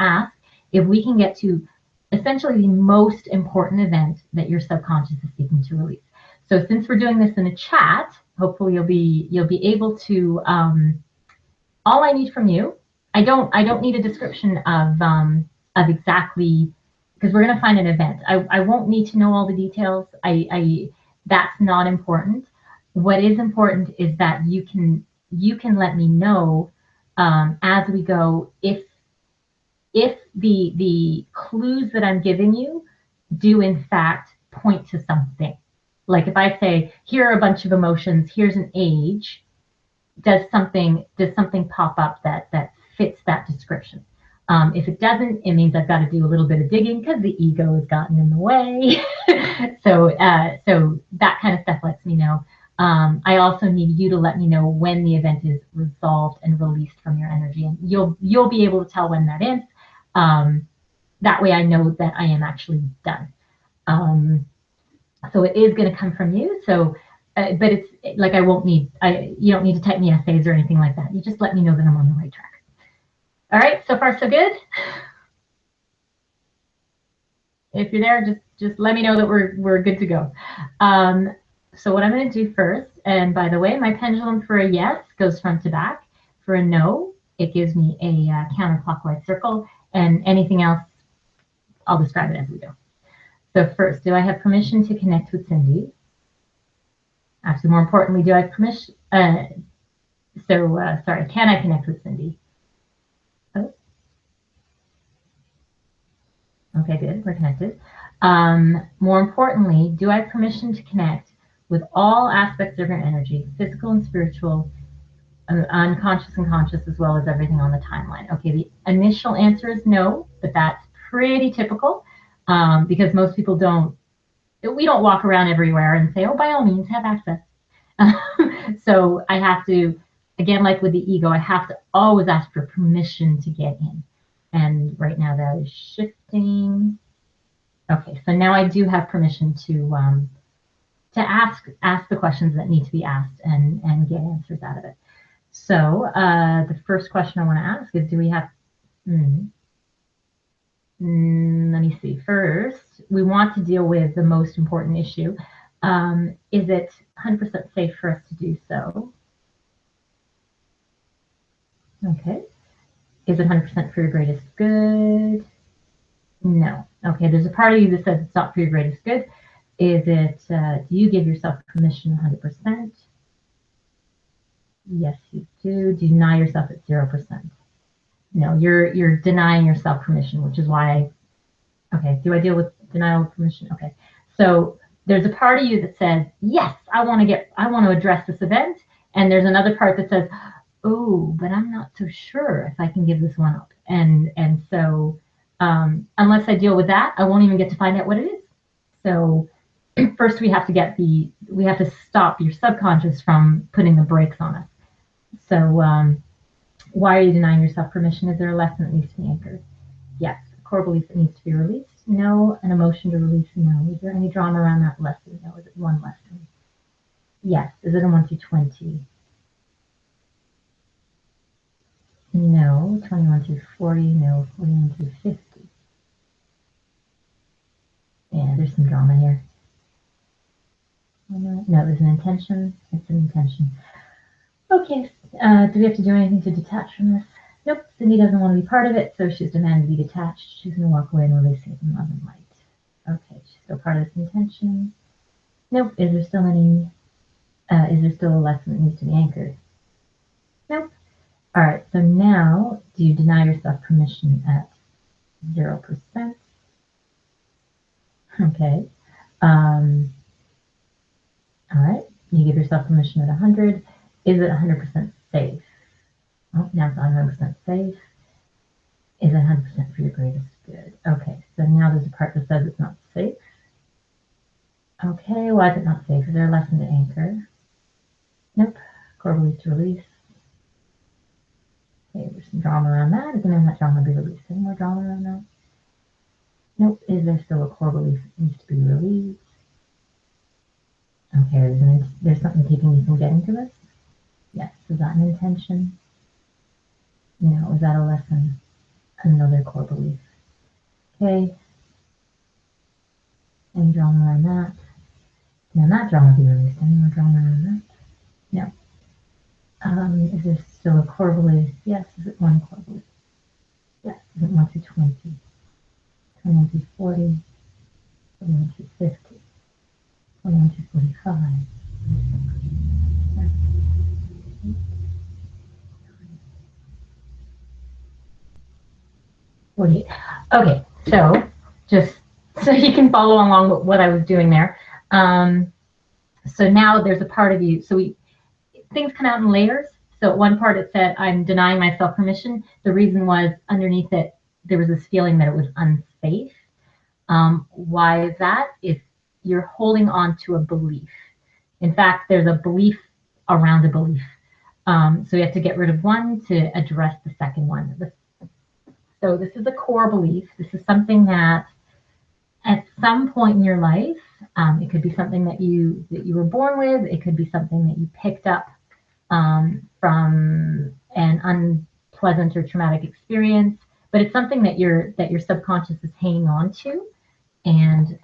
ask if we can get to essentially the most important event that your subconscious is seeking to release. So since we're doing this in a chat, hopefully you'll be able to. All I need from you, I don't need a description of exactly, because we're going to find an event. I won't need to know all the details. That's not important. What is important is that you can let me know as we go if the clues that I'm giving you do in fact point to something. Like if I say, here are a bunch of emotions, here's an age, does something pop up that fits that description? If it doesn't, it means I've got to do a little bit of digging because the ego has gotten in the way. So that kind of stuff lets me know. I also need you to let me know when the event is resolved and released from your energy, and you'll be able to tell when that is. That way I know that I am actually done. So it is going to come from you. So, but it's like you don't need to type me essays or anything like that. You just let me know that I'm on the right track. All right, so far so good. if you're there, just let me know that we're good to go. So what I'm going to do first, and by the way, my pendulum for a yes goes front to back. For a no, it gives me a counterclockwise circle, and anything else, I'll describe it as we go. So first, do I have permission to connect with Cindy? Actually, more importantly, do I have permission? Sorry, can I connect with Cindy? Oh. Okay, good, we're connected. More importantly, do I have permission to connect with all aspects of your energy, physical and spiritual, unconscious and conscious, as well as everything on the timeline? Okay, the initial answer is no, but that's pretty typical because most people we don't walk around everywhere and say, oh, by all means, have access. So I have to, again, like with the ego, I have to always ask for permission to get in. And right now that is shifting. Okay, so now I do have permission to ask the questions that need to be asked and get answers out of it. So the first question I want to ask is, do we have, let me see. First, we want to deal with the most important issue. Is it 100% safe for us to do so? Okay. Is it 100% for your greatest good? No. Okay, there's a part of you that says it's not for your greatest good. Is it, do you give yourself permission 100%? Yes, you do. Do you deny yourself at 0%? No, you're denying yourself permission, which is why, okay, do I deal with denial of permission? Okay, so there's a part of you that says, yes, I want to address this event. And there's another part that says, oh, but I'm not so sure if I can give this one up. And so unless I deal with that, I won't even get to find out what it is. So first we have to stop your subconscious from putting the brakes on us. So why are you denying yourself permission? Is there a lesson that needs to be anchored? Yes. A core belief that needs to be released? No. An emotion to release? No. Is there any drama around that lesson? No. Is it one lesson? Yes. Is it a 1 to 20? No. 21 to 40? No. 41 to 50? Yeah, there's some drama here. No, there's an intention. It's an intention. Okay. Do we have to do anything to detach from this? Nope. Cindy doesn't want to be part of it, so she's demanded to be detached. She's going to walk away and release it in love and light. Okay. She's still part of this intention. Nope. Is there still a lesson that needs to be anchored? Nope. All right. So now, do you deny yourself permission at 0%? Okay. All right. You give yourself permission at 100. Is it 100% safe? Oh, now it's 100% safe. Is it 100% for your greatest good? Okay, so now there's a part that says it's not safe. Okay, why is it not safe? Is there a lesson to anchor? Nope. Core belief to release. Okay, there's some drama around that. Is that drama be released? Any more drama around that? Nope. Is there still a core belief that needs to be released? Okay, there's something keeping you from getting to this? Yes. Is that an intention? No. Is that a lesson? Another core belief. Okay. Any drama around that? Can that drama be released? Any more drama around that? No. Is there still a core belief? Yes. Is it one core belief? Yes. Is it 1 to 20? 21 to 40? 21 to 50? 21 to 45? 48. Okay, so just so you can follow along with what I was doing there. So now there's a part of you. So things come out in layers. So at one part it said, I'm denying myself permission. The reason was underneath it, there was this feeling that it was unsafe. Why is that? If you're holding on to a belief. In fact, there's a belief around a belief. So we have to get rid of one to address the second one. So this is a core belief. This is something that at some point in your life, it could be something that you were born with. It could be something that you picked up from an unpleasant or traumatic experience. But it's something that your subconscious is hanging on to. And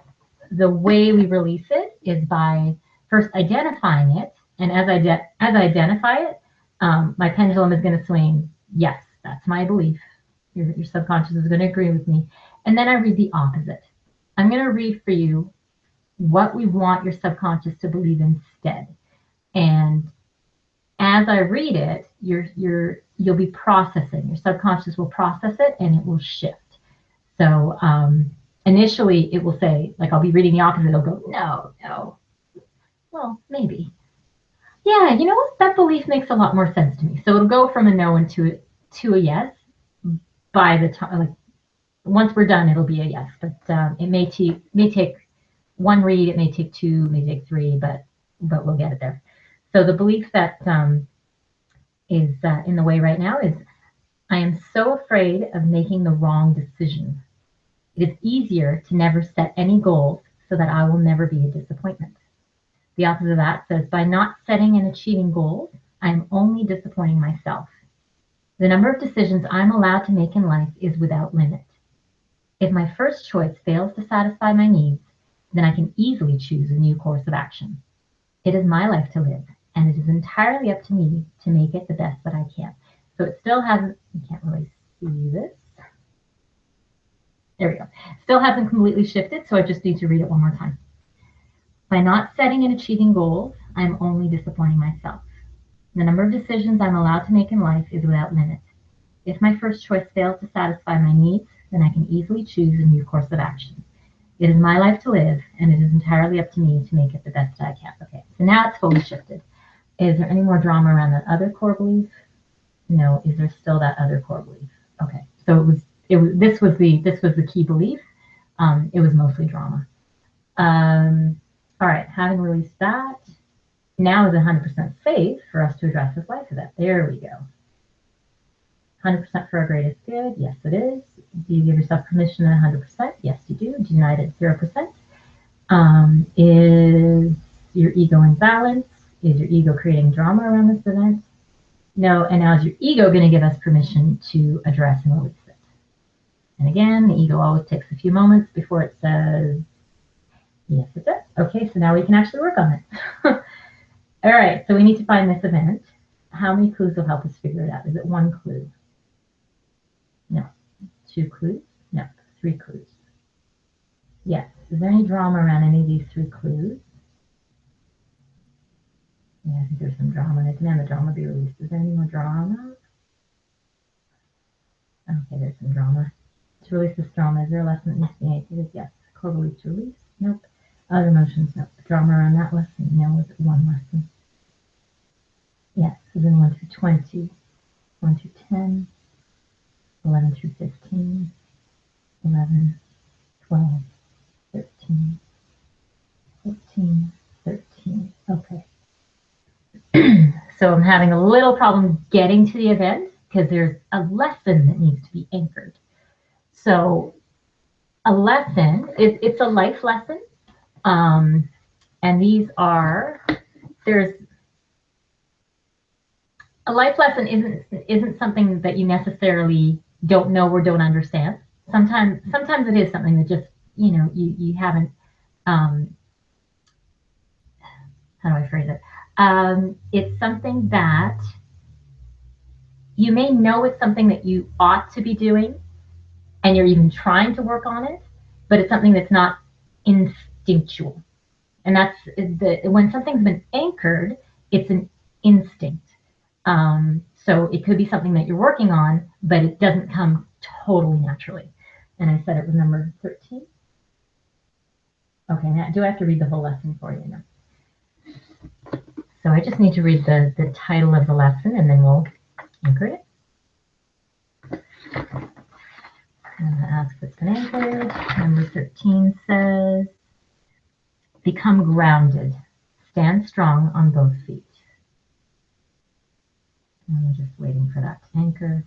the way we release it is by first identifying it. And as I identify it, my pendulum is going to swing. Yes, that's my belief. Your subconscious is going to agree with me. And then I read the opposite. I'm going to read for you what we want your subconscious to believe instead. And as I read it, you'll be processing. Your subconscious will process it and it will shift. So initially it will say, like I'll be reading the opposite. It'll go, no, no. Well, maybe. Yeah, you know what? That belief makes a lot more sense to me. So it'll go from a no to a yes. By the time, like once we're done, it'll be a yes. But it may take one read, it may take two, it may take three, but we'll get it there. So the belief that is in the way right now is, I am so afraid of making the wrong decision. It is easier to never set any goals so that I will never be a disappointment. The opposite of that says, by not setting and achieving goals, I am only disappointing myself. The number of decisions I'm allowed to make in life is without limit. If my first choice fails to satisfy my needs, then I can easily choose a new course of action. It is my life to live, and it is entirely up to me to make it the best that I can. So it still hasn't, you can't really see this. There we go. Still hasn't completely shifted, so I just need to read it one more time. By not setting and achieving goals, I am only disappointing myself. The number of decisions I'm allowed to make in life is without limit. If my first choice fails to satisfy my needs, then I can easily choose a new course of action. It is my life to live, and it is entirely up to me to make it the best I can. Okay, so now it's fully shifted. Is there any more drama around that other core belief? No. Is there still that other core belief? Okay, so this was the key belief. It was mostly drama. All right, having released that, now is 100% safe for us to address this life event. There we go. 100% for our greatest good. Yes, it is. Do you give yourself permission at 100%? Yes, you do. Denied at 0%. Is your ego in balance? Is your ego creating drama around this event? No. And now is your ego going to give us permission to address and release it? And again, the ego always takes a few moments before it says, yes, it does. Okay, so now we can actually work on it. All right, so we need to find this event. How many clues will help us figure it out? Is it one clue? No. Two clues? No. Three clues. Yes. Is there any drama around any of these three clues? Yeah, I think there's some drama. I demand the drama be released. Is there any more drama? Okay, there's some drama. To release this drama, is there a lesson that needs to be educated? Yes. Core belief to release? Nope. Other emotions? Nope. Drama around that lesson? No. Is it one lesson? Yes. Is it 1 through 20? 1 through 10? 11 through 15? 11, 12, 13, 14, 13. Okay. So I'm having a little problem getting to the event because there's a lesson that needs to be anchored. So a lesson, it's a life lesson. And these are, there's a life lesson isn't something that you necessarily don't know or don't understand. Sometimes it is something that just, you haven't, how do I phrase it? It's something that you may know it's something that you ought to be doing, and you're even trying to work on it, but it's something that's not instinctual. And that's when something's been anchored, it's an instinct. So it could be something that you're working on, but it doesn't come totally naturally. And I said it was number 13. Okay, now do I have to read the whole lesson for you now? So I just need to read the title of the lesson, and then we'll anchor it. I'm going to ask if it's been anchored. Number 13 says, become grounded. Stand strong on both feet. And I'm just waiting for that to anchor.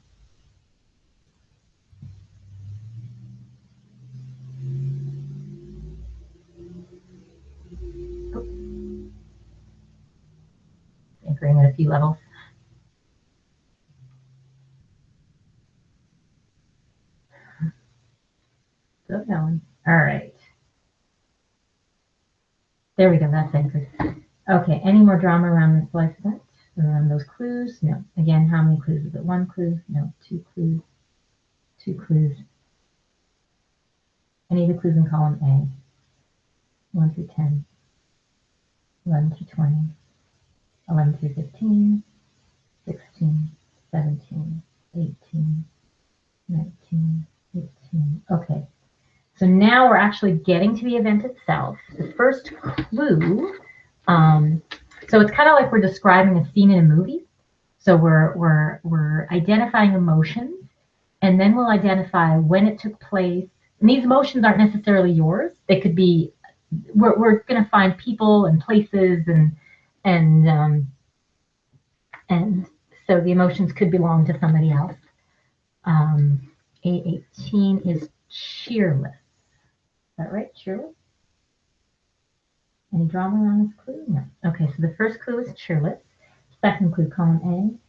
Oh. Anchoring at a few levels. Still going. All right. There we go. That's anchored. Okay. Any more drama around this life event? Around those clues? No. Again, how many clues is it? 1 clue? No. 2 clues? 2 clues. Any of the clues in column A? 1 through 10, 11 through 20, 11 through 15, 16, 17, 18, 19, 18. Okay. So now we're actually getting to the event itself. The first clue, so it's kind of like we're describing a scene in a movie. So we're identifying emotions, and then we'll identify when it took place. And these emotions aren't necessarily yours. They could be. We're going to find people and places, and so the emotions could belong to somebody else. A18 is cheerless. Is that right? Cheerless? Any drama around this clue? No. Okay, so the first clue is cheerless. Second clue, column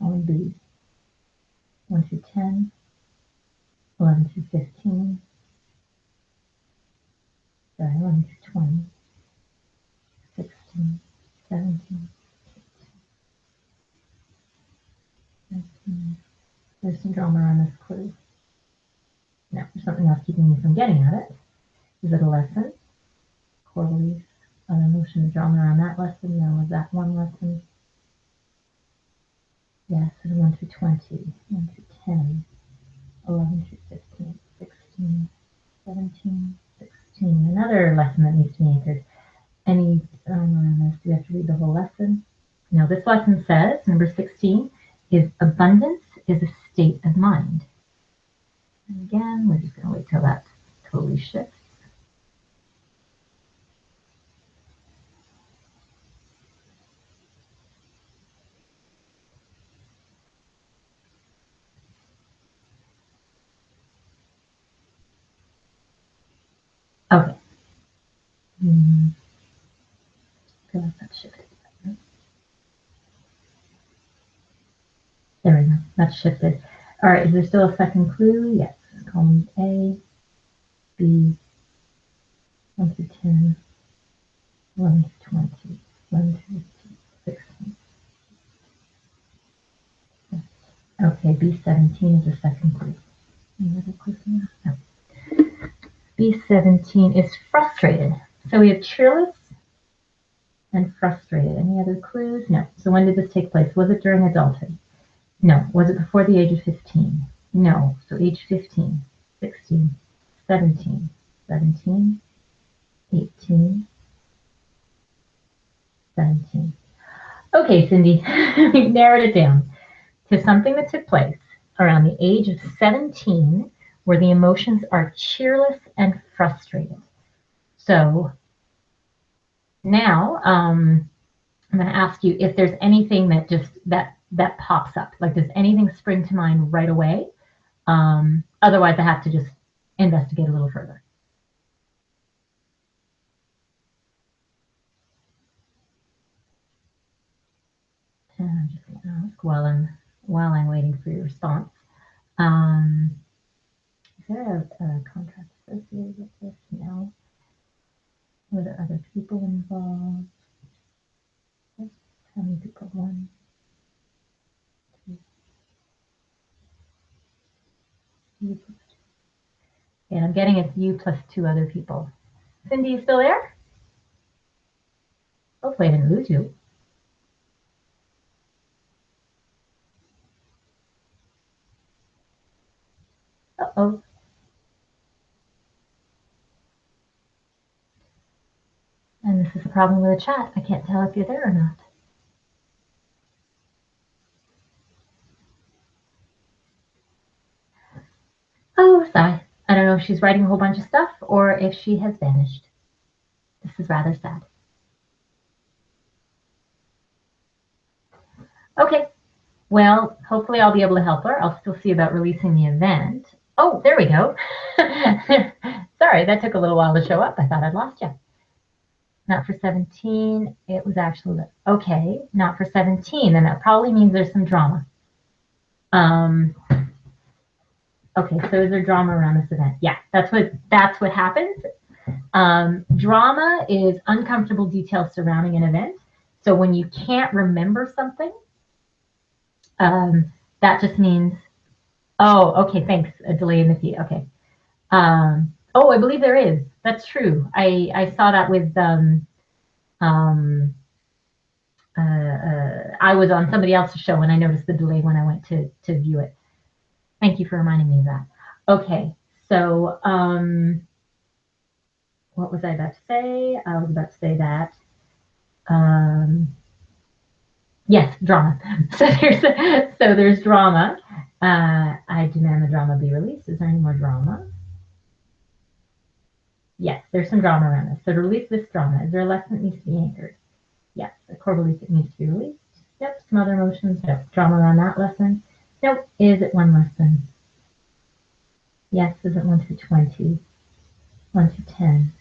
A, column B, 1 through 10, 11 through 15, 11 through 20, 16, 17, 19. There's some drama around this clue. No, there's something else keeping me from getting at it. Is it a lesson? Core beliefs, other emotions, drama around that lesson? No. Is that one lesson? Yes, 1 through 20, 1 through 10, 11 through 15, 16, 17, 16. Another lesson that needs to be anchored. Any drama around this? Do we have to read the whole lesson? No, this lesson says, number 16, is abundance is a state of mind. And again, we're just going to wait till that totally shifts. Okay. Feel like that shifted. There we go. That's shifted. All right. Is there still a second clue? Yes. Column A, B, 1 through 10, 11 through 20, 11 through 16. Yes. Okay. B17 is the second clue. Any other clues? No. B17 is frustrated. So we have cheerless and frustrated. Any other clues? No. So when did this take place? Was it during adulthood? No. Was it before the age of 15? No. So age 15, 16, 17, 17, 18, 17. Okay, Cindy, we've narrowed it down to something that took place around the age of 17 where the emotions are cheerless and frustrated. So now I'm going to ask you if there's anything that just that pops up. Like, does anything spring to mind right away? Otherwise, I have to just investigate a little further. And I'm just going to ask while I'm waiting for your response. Is there a contract associated with this? No. Were there other people involved? How many people? 1, 2, you plus 2. And I'm getting it's you plus 2 other people. Cindy, you still there? Hopefully I didn't lose you. Uh-oh. And this is a problem with the chat. I can't tell if you're there or not. Oh, sigh. I don't know if she's writing a whole bunch of stuff or if she has vanished. This is rather sad. Okay. Well, hopefully I'll be able to help her. I'll still see about releasing the event. Oh, there we go. Sorry, that took a little while to show up. I thought I'd lost you. Not for 17. It was actually, okay, not for 17. And that probably means there's some drama. Okay, so is there drama around this event? Yeah, that's what happens. Drama is uncomfortable details surrounding an event. So when you can't remember something, that just means, oh, okay, thanks, a delay in the feed. Okay. Oh, I believe there is. That's true. I saw that with, I was on somebody else's show and I noticed the delay when I went to view it. Thank you for reminding me of that. Okay, so what was I about to say? I was about to say that. Yes, drama. So there's drama. I demand the drama be released. Is there any more drama? Yes, there's some drama around this. So to release this drama, is there a lesson that needs to be anchored? Yes, a core belief that needs to be released. Yep, some other emotions. Nope, drama around that lesson. Nope, is it one lesson? Yes, is it 1 through 20? 1 through 10?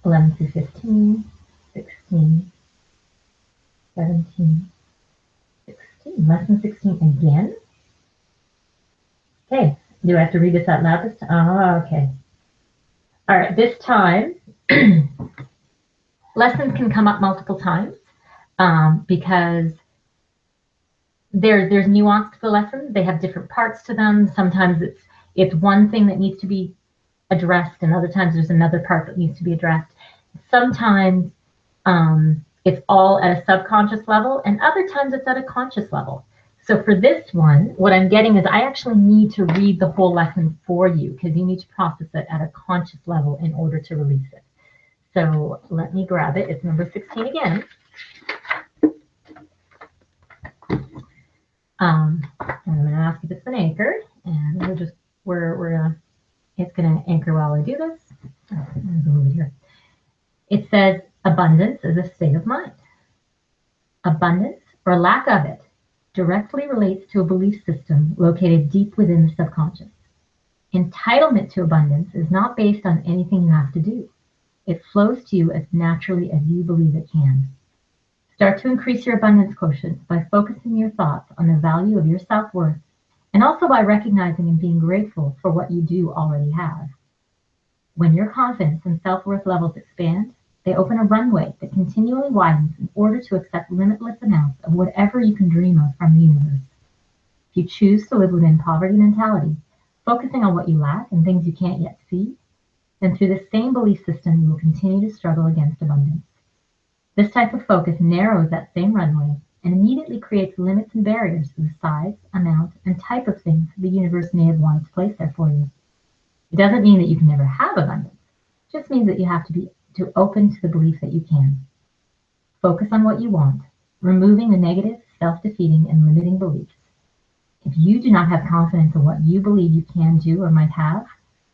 11 through 15? 16? 17? 16? Lesson 16 again? Okay, do I have to read this out loud this time? Oh, okay. All right, this time, lessons can come up multiple times because there's nuance to the lessons. They have different parts to them. Sometimes it's one thing that needs to be addressed, and other times there's another part that needs to be addressed. Sometimes it's all at a subconscious level, and other times it's at a conscious level. So for this one, what I'm getting is I actually need to read the whole lesson for you because you need to process it at a conscious level in order to release it. So let me grab it. It's number 16 again. And I'm going to ask if it's been anchored, and it's going to anchor while I do this. Move it here. It says abundance is a state of mind. Abundance, or lack of it, directly relates to a belief system located deep within the subconscious. Entitlement to abundance is not based on anything you have to do. It flows to you as naturally as you believe it can. Start to increase your abundance quotient by focusing your thoughts on the value of your self-worth, and also by recognizing and being grateful for what you do already have. When your confidence and self-worth levels expand, they open a runway that continually widens in order to accept limitless amounts of whatever you can dream of from the universe. If you choose to live within poverty mentality, focusing on what you lack and things you can't yet see, then through the same belief system you will continue to struggle against abundance. This type of focus narrows that same runway and immediately creates limits and barriers to the size, amount, and type of things the universe may have wanted to place there for you. It doesn't mean that you can never have abundance. It just means that you have to be open to the belief that you can. Focus on what you want, removing the negative, self-defeating, and limiting beliefs. If you do not have confidence in what you believe you can do or might have,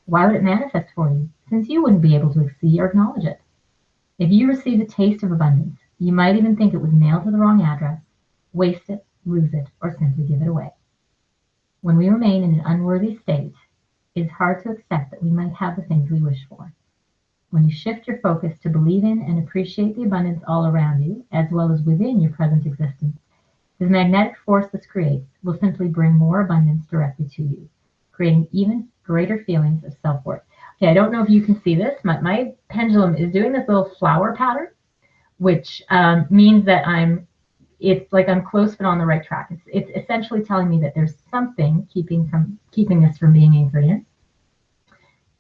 why would it manifest for you, since you wouldn't be able to see or acknowledge it? If you receive a taste of abundance, you might even think it was mailed to the wrong address, waste it, lose it, or simply give it away. When we remain in an unworthy state, it is hard to accept that we might have the things we wish for. When you shift your focus to believe in and appreciate the abundance all around you, as well as within your present existence, the magnetic force this creates will simply bring more abundance directly to you, creating even greater feelings of self-worth. Okay, I don't know if you can see this. My pendulum is doing this little flower pattern, which means that it's like I'm close but on the right track. It's essentially telling me that there's something keeping this from being anchored in.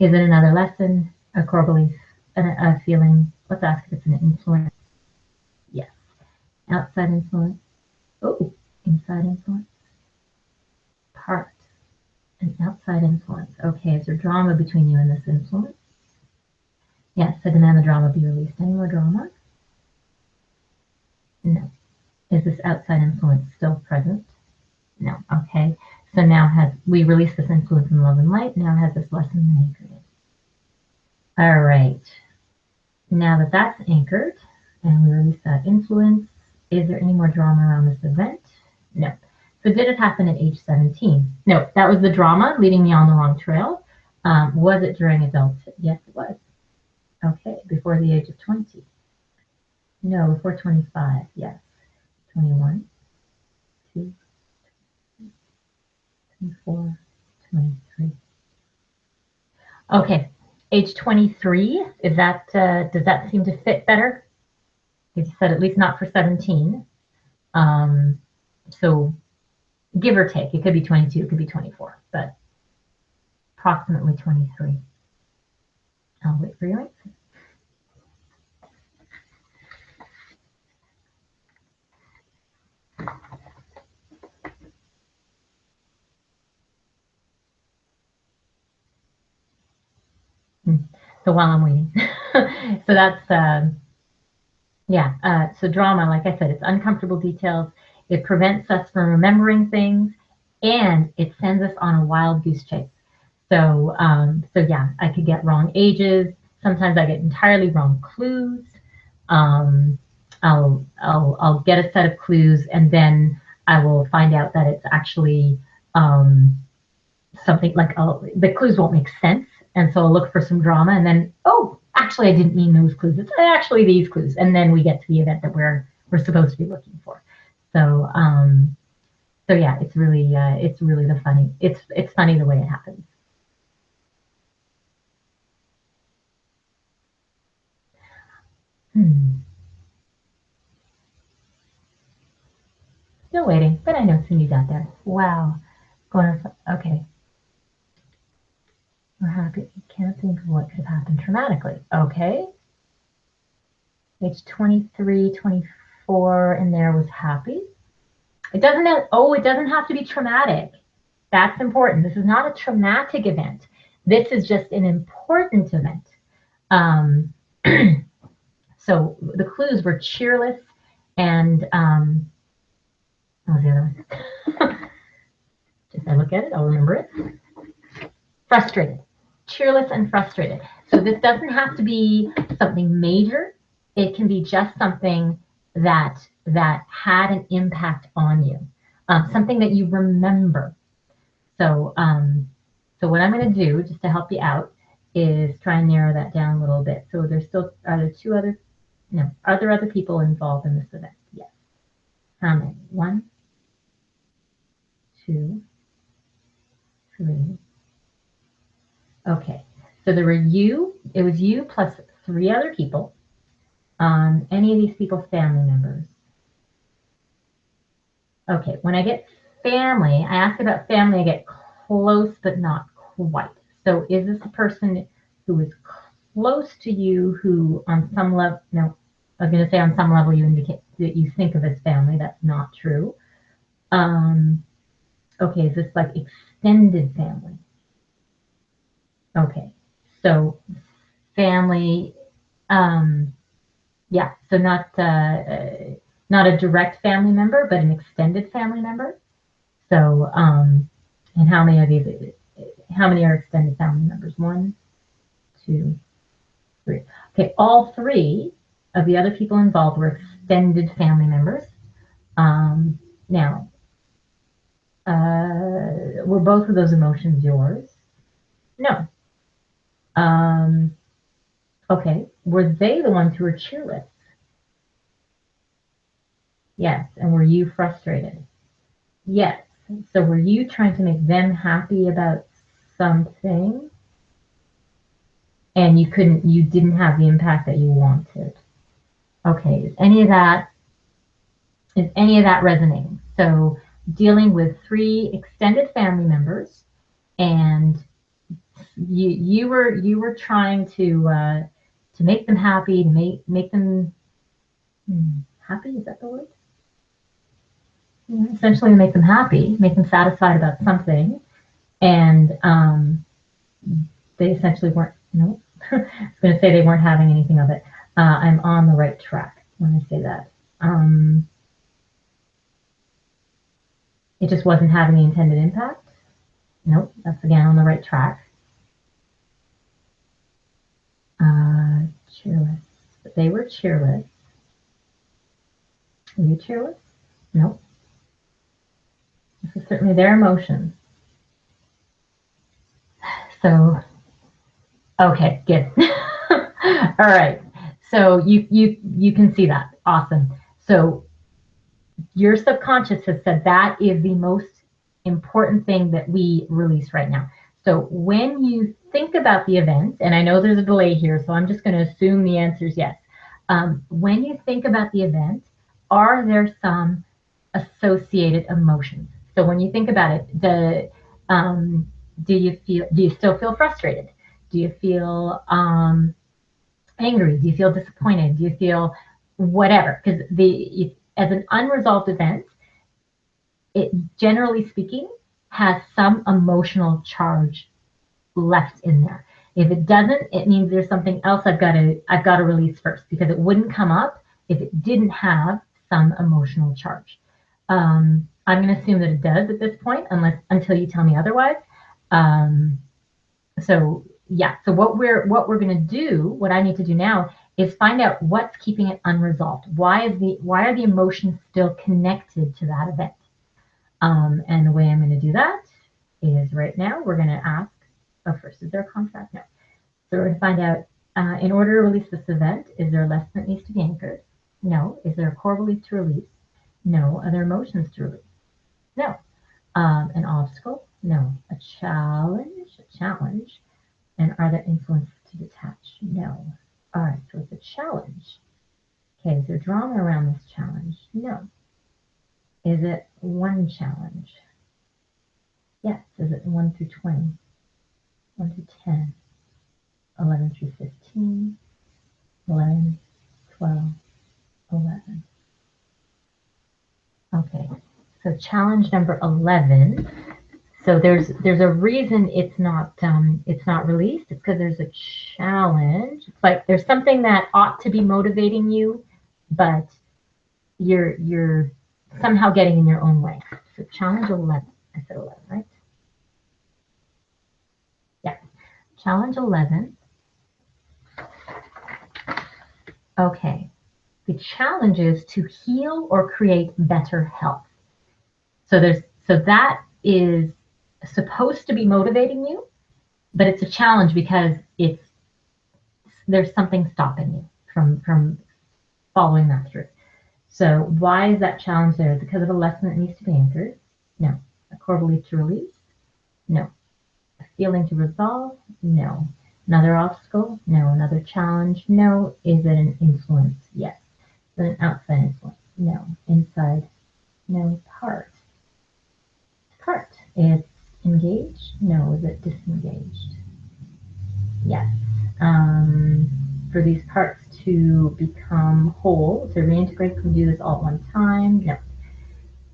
Is it another lesson, a core belief, a feeling? Let's ask if it's an influence. Yes. Outside influence. Oh, inside influence. Part. An outside influence. Okay, is there drama between you and this influence? Yes, I demand the drama be released. Any more drama? No. Is this outside influence still present? No. Okay. So now we release this influence in love and light. Now has this lesson been anchored in? All right. Now that that's anchored and we release that influence, is there any more drama around this event? No. So did it happen at age 17? No, that was the drama leading me on the wrong trail. Was it during adulthood? Yes, it was. Okay, before the age of 20. No, before 25, yes. 21, 2, 24, 23. Okay, Age 23, is that, does that seem to fit better? You said at least not for 17. So give or take, it could be 22, it could be 24, but approximately 23. I'll wait for your answer. So while I'm waiting, so that's, so drama, like I said, it's uncomfortable details. It prevents us from remembering things, and it sends us on a wild goose chase. So, yeah, I could get wrong ages. Sometimes I get entirely wrong clues. I'll get a set of clues, and then I will find out that it's actually something like the clues won't make sense, and so I'll look for some drama, and then actually I didn't mean those clues. It's actually these clues, and then we get to the event that we're supposed to be looking for. So yeah, it's really the funny. It's funny the way it happens. Still waiting, but I know Cindy's out there. Wow. Okay. We're happy. Can't think of what could have happened traumatically. Okay. Age 23, 24, and there was happy. It doesn't have to be traumatic. That's important. This is not a traumatic event. This is just an important event. So the clues were cheerless and what was the other one? If I look at it, I'll remember it. Frustrated. Cheerless and frustrated. So this doesn't have to be something major. It can be just something that had an impact on you, something that you remember. So what I'm going to do, just to help you out, is try and narrow that down a little bit. So are there other people involved in this event? Yes. How many? 1, 2, 3. Okay. So it was you plus 3 other people. Any of these people family members? Okay. When I get family, I ask about family, I get close but not quite. So is this a person who is close to you who on some level, no, I was going to say on some level you indicate that you think of as family. That's not true. Okay, is this like extended family? Okay, so family, yeah, so not a direct family member, but an extended family member. So, and how many are extended family members? 1, 2, 3. Okay, all 3 of the other people involved were extended family members. Now, were both of those emotions yours? No. Okay, were they the ones who were cheerless? Yes. And were you frustrated? Yes. So were you trying to make them happy about something and you didn't have the impact that you wanted? Okay, is any of that resonating? So dealing with 3 extended family members, and you were trying to make them happy, to make them happy, is that the word? Essentially to make them happy, make them satisfied about something, and they essentially weren't, no, I was going to say they weren't having anything of it. I'm on the right track when I say that. It just wasn't having the intended impact. Nope, that's again on the right track. Cheerless, but they were cheerless. Were you cheerless? Nope. This is certainly their emotions. So, okay, good. All right. So you can see that. Awesome. So your subconscious has said that is the most important thing that we release right now. So when you think about the event, and I know there's a delay here, so I'm just going to assume the answer is yes. When you think about the event, are there some associated emotions? So when you think about it, do you still feel frustrated? Do you feel angry? Do you feel disappointed? Do you feel whatever? Because as an unresolved event, it generally speaking has some emotional charge left in there. If it doesn't, it means there's something else I've got to release first, because it wouldn't come up if it didn't have some emotional charge. I'm going to assume that it does at this point, until you tell me otherwise. So yeah, so what we're going to do, what I need to do now, is find out what's keeping it unresolved. Why are the emotions still connected to that event? And the way I'm going to do that is right now we're going to ask, first, is there a contract? No. So we're going to find out, in order to release this event, is there a lesson that needs to be anchored? No. Is there a core belief to release? No. Are there emotions to release? No. An obstacle? No. A challenge? A challenge. And are there influences to detach? No. All right, so it's a challenge. Okay, is there drama around this challenge? No. Is it one challenge? Yes. Is it 1 through 20? 1 through 10? 11 through 15? 11, 12, 11. Okay, so challenge number 11. So there's a reason it's not released. It's because there's a challenge. It's like there's something that ought to be motivating you, but you're somehow getting in your own way. So challenge 11. I said 11, right? Yeah. Challenge 11. Okay. The challenge is to heal or create better health. So that is supposed to be motivating you, but it's a challenge because there's something stopping you from following that through. So why is that challenge there? Is it because of a lesson that needs to be anchored? No. A core belief to release? No. A feeling to resolve? No. Another obstacle? No. Another challenge? No. Is it an influence? Yes. Is it an outside influence? No. Inside? No. Part? It's engaged? No. Is it disengaged? Yes. For these parts to become whole, to reintegrate, can we do this all at one time? No.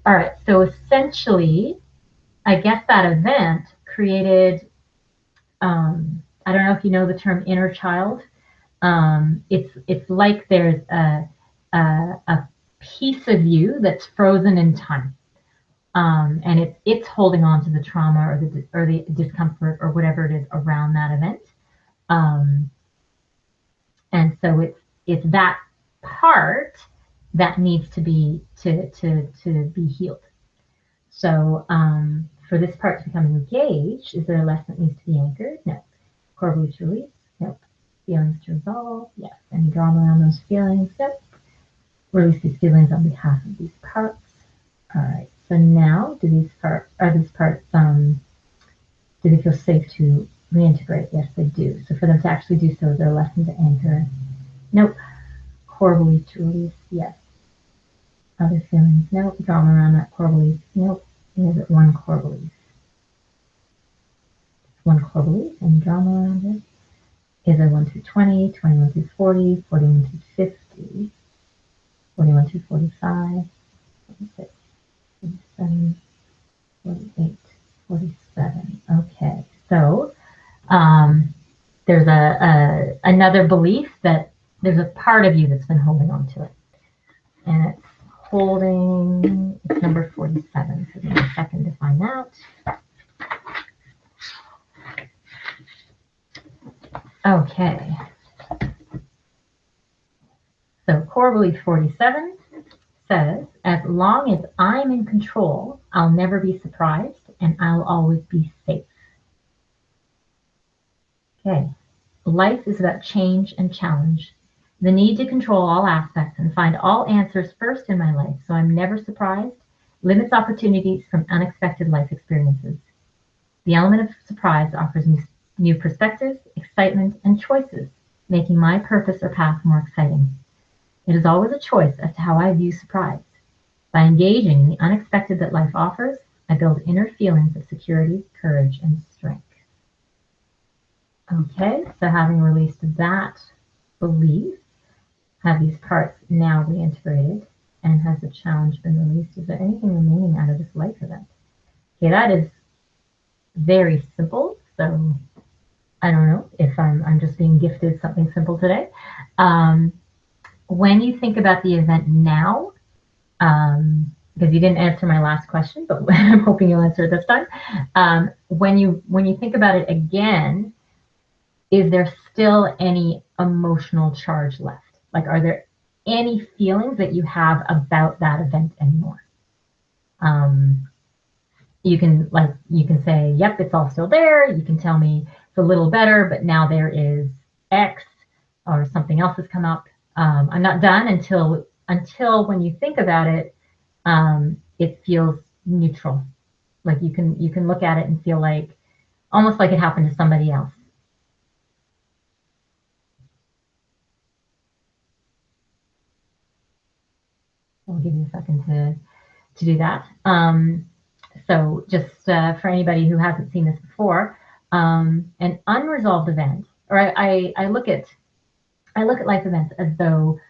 All right, so essentially, I guess that event created, I don't know if you know the term inner child. It's like there's a piece of you that's frozen in time. And it's holding on to the trauma or the discomfort or whatever it is around that event. And so it's that part that needs to be healed. So for this part to become engaged, is there a lesson that needs to be anchored? No. Core beliefs to release? Nope. Feelings to resolve? Yes. Any drama around those feelings? Nope. Release these feelings on behalf of these parts. All right. So now, do these parts do they feel safe to reintegrate? Yes, they do. So for them to actually do so, is there a lesson to anchor? Nope. Core belief to release? Yes. Other feelings? Nope. Drama around that core belief? Nope. Is it one core belief? One core belief and drama around it? Is it 1 through 20, 21 through 40, 41 through 50, 41 through 45, 46, 47, 48, 47. Okay, so there's another belief that there's a part of you that's been holding on to it. And it's number 47. So give me a second to find out. Okay. So core belief 47 says, as long as I'm in control, I'll never be surprised and I'll always be safe. Okay. Life is about change and challenge. The need to control all aspects and find all answers first in my life so I'm never surprised limits opportunities from unexpected life experiences. The element of surprise offers me new perspectives, excitement, and choices, making my purpose or path more exciting. It is always a choice as to how I view surprise. By engaging in the unexpected that life offers, I build inner feelings of security, courage, and strength. Okay, so having released that belief, have these parts now reintegrated, and has the challenge been released? Is there anything remaining out of this life event? Okay, that is very simple. So I don't know if I'm just being gifted something simple today. When you think about the event now, because you didn't answer my last question, but I'm hoping you'll answer it this time. When you think about it again, is there still any emotional charge left? Like, are there any feelings that you have about that event anymore? You can say, yep, it's all still there. You can tell me it's a little better, but now there is X or something else has come up. I'm not done until when you think about it, it feels neutral. Like you can look at it and feel like almost like it happened to somebody else. I'll give you a second to do that. So just for anybody who hasn't seen this before, an unresolved event, or I look at life events as though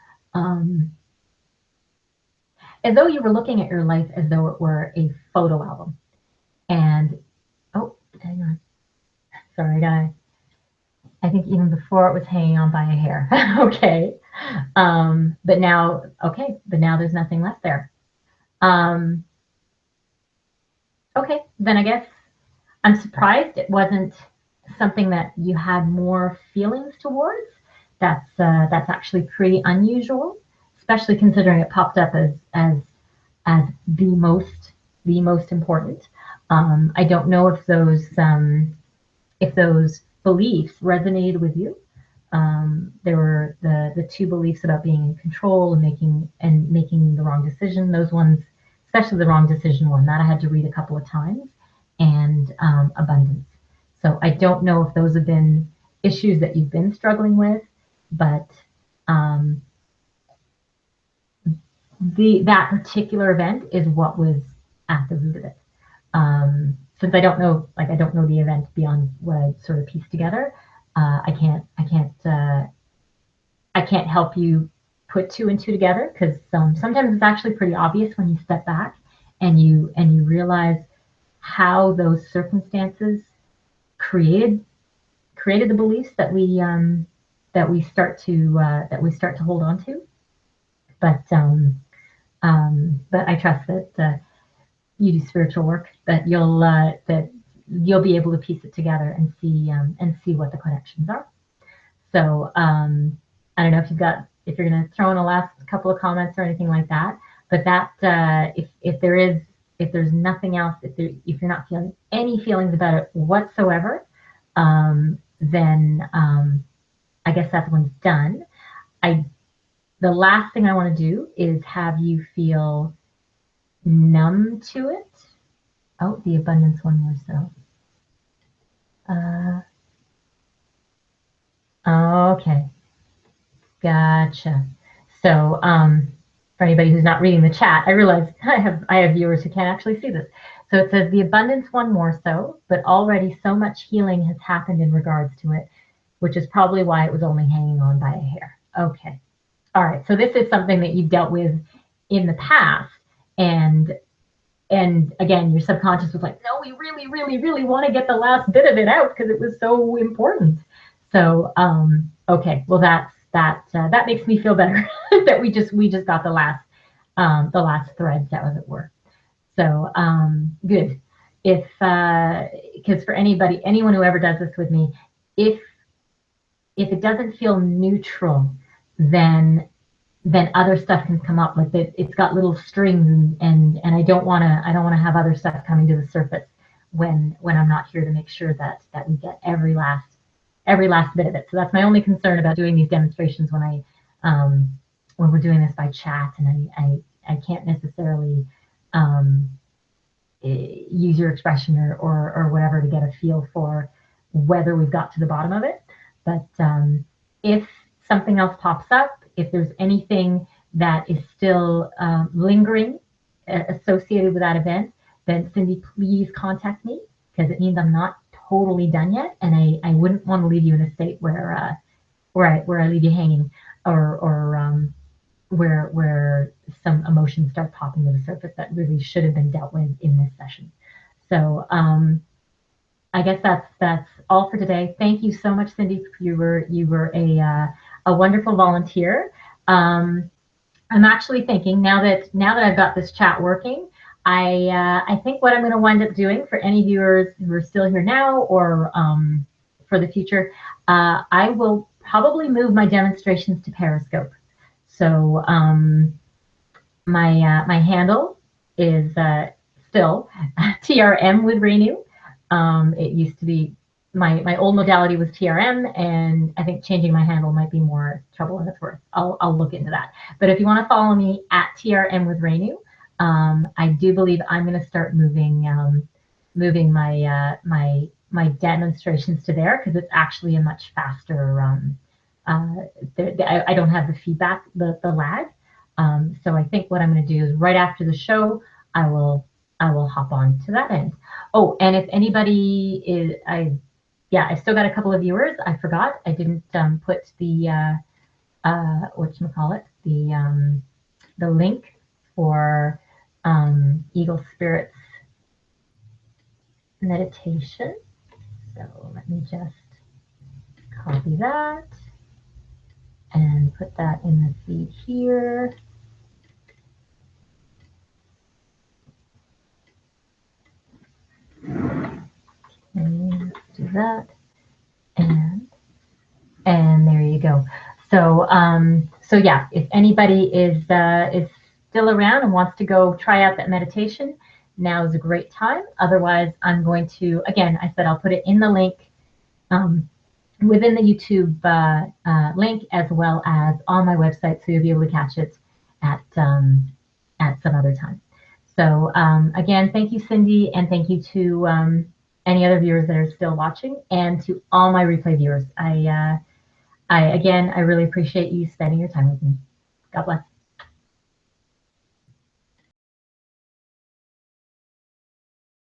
you were looking at your life as though it were a photo album. And oh, hang on, sorry, I think even before it was hanging on by a hair. Okay, but now there's nothing left there. Okay, then I guess I'm surprised it wasn't something that you had more feelings towards. That's actually pretty unusual, especially considering it popped up as the most important. I don't know if those beliefs resonated with you. There were the two beliefs about being in control and making the wrong decision. Those ones, especially the wrong decision one, that I had to read a couple of times, and abundance. So I don't know if those have been issues that you've been struggling with, but that particular event is what was at the root of it. Since I don't know the event beyond what I sort of pieced together, I can't help you put two and two together, because sometimes it's actually pretty obvious when you step back and you realize how those circumstances created the beliefs that we start to hold on to. But I trust that you do spiritual work, that you'll be able to piece it together and see what the connections are. So I don't know if you're going to throw in a last couple of comments or anything like that, but that if there's nothing else, if you're not feeling any feelings about it whatsoever, then I guess that one's done. The last thing I want to do is have you feel numb to it. Oh, the abundance one more so. Okay, gotcha. So for anybody who's not reading the chat, I realize I have viewers who can't actually see this. So it says the abundance one more so, but already so much healing has happened in regards to it, which is probably why it was only hanging on by a hair. Okay. All right. So this is something that you've dealt with in the past, and again, your subconscious was like, no, we really, really, really want to get the last bit of it out because it was so important. So, okay, well, that makes me feel better that we just got the last threads out, as it were. So, good. If because for anyone who ever does this with me, if it doesn't feel neutral, then other stuff can come up. Like it's got little strings, and I don't want to have other stuff coming to the surface when I'm not here to make sure that we get every last bit of it. So that's my only concern about doing these demonstrations when we're doing this by chat, and I can't necessarily use your expression or whatever to get a feel for whether we've got to the bottom of it. But if something else pops up, if there's anything that is still lingering associated with that event, then Cindy, please contact me, because it means I'm not totally done yet, and I wouldn't want to leave you in a state where I leave you hanging, or where some emotions start popping to the surface that really should have been dealt with in this session. So I guess that's all for today. Thank you so much, Cindy. You were a wonderful volunteer. I'm actually thinking, now that I've got this chat working, I think what I'm going to wind up doing, for any viewers who are still here now, or for the future, I will probably move my demonstrations to Periscope. So my handle is still TRM with Renu. It used to be, my old modality was TRM, and I think changing my handle might be more trouble than it's worth. I'll look into that. But if you want to follow me at TRM with Renu, I do believe I'm going to start moving my demonstrations to there, because it's actually a much faster. I don't have the feedback, the lag. So I think what I'm going to do is, right after the show, I will hop on to that end. Oh, and if anybody is, I've still got a couple of viewers. I forgot, I didn't put the whatchamacallit, the link for EagleSpirit's meditation. So let me just copy that and put that in the feed here. And do that, and there you go. So so yeah, if anybody is still around and wants to go try out that meditation, now is a great time. Otherwise, I'm going to, again, I said I'll put it in the link within the YouTube link, as well as on my website, so you'll be able to catch it at some other time. So again, thank you, Cindy, and thank you to any other viewers that are still watching, and to all my replay viewers. I really appreciate you spending your time with me. God bless.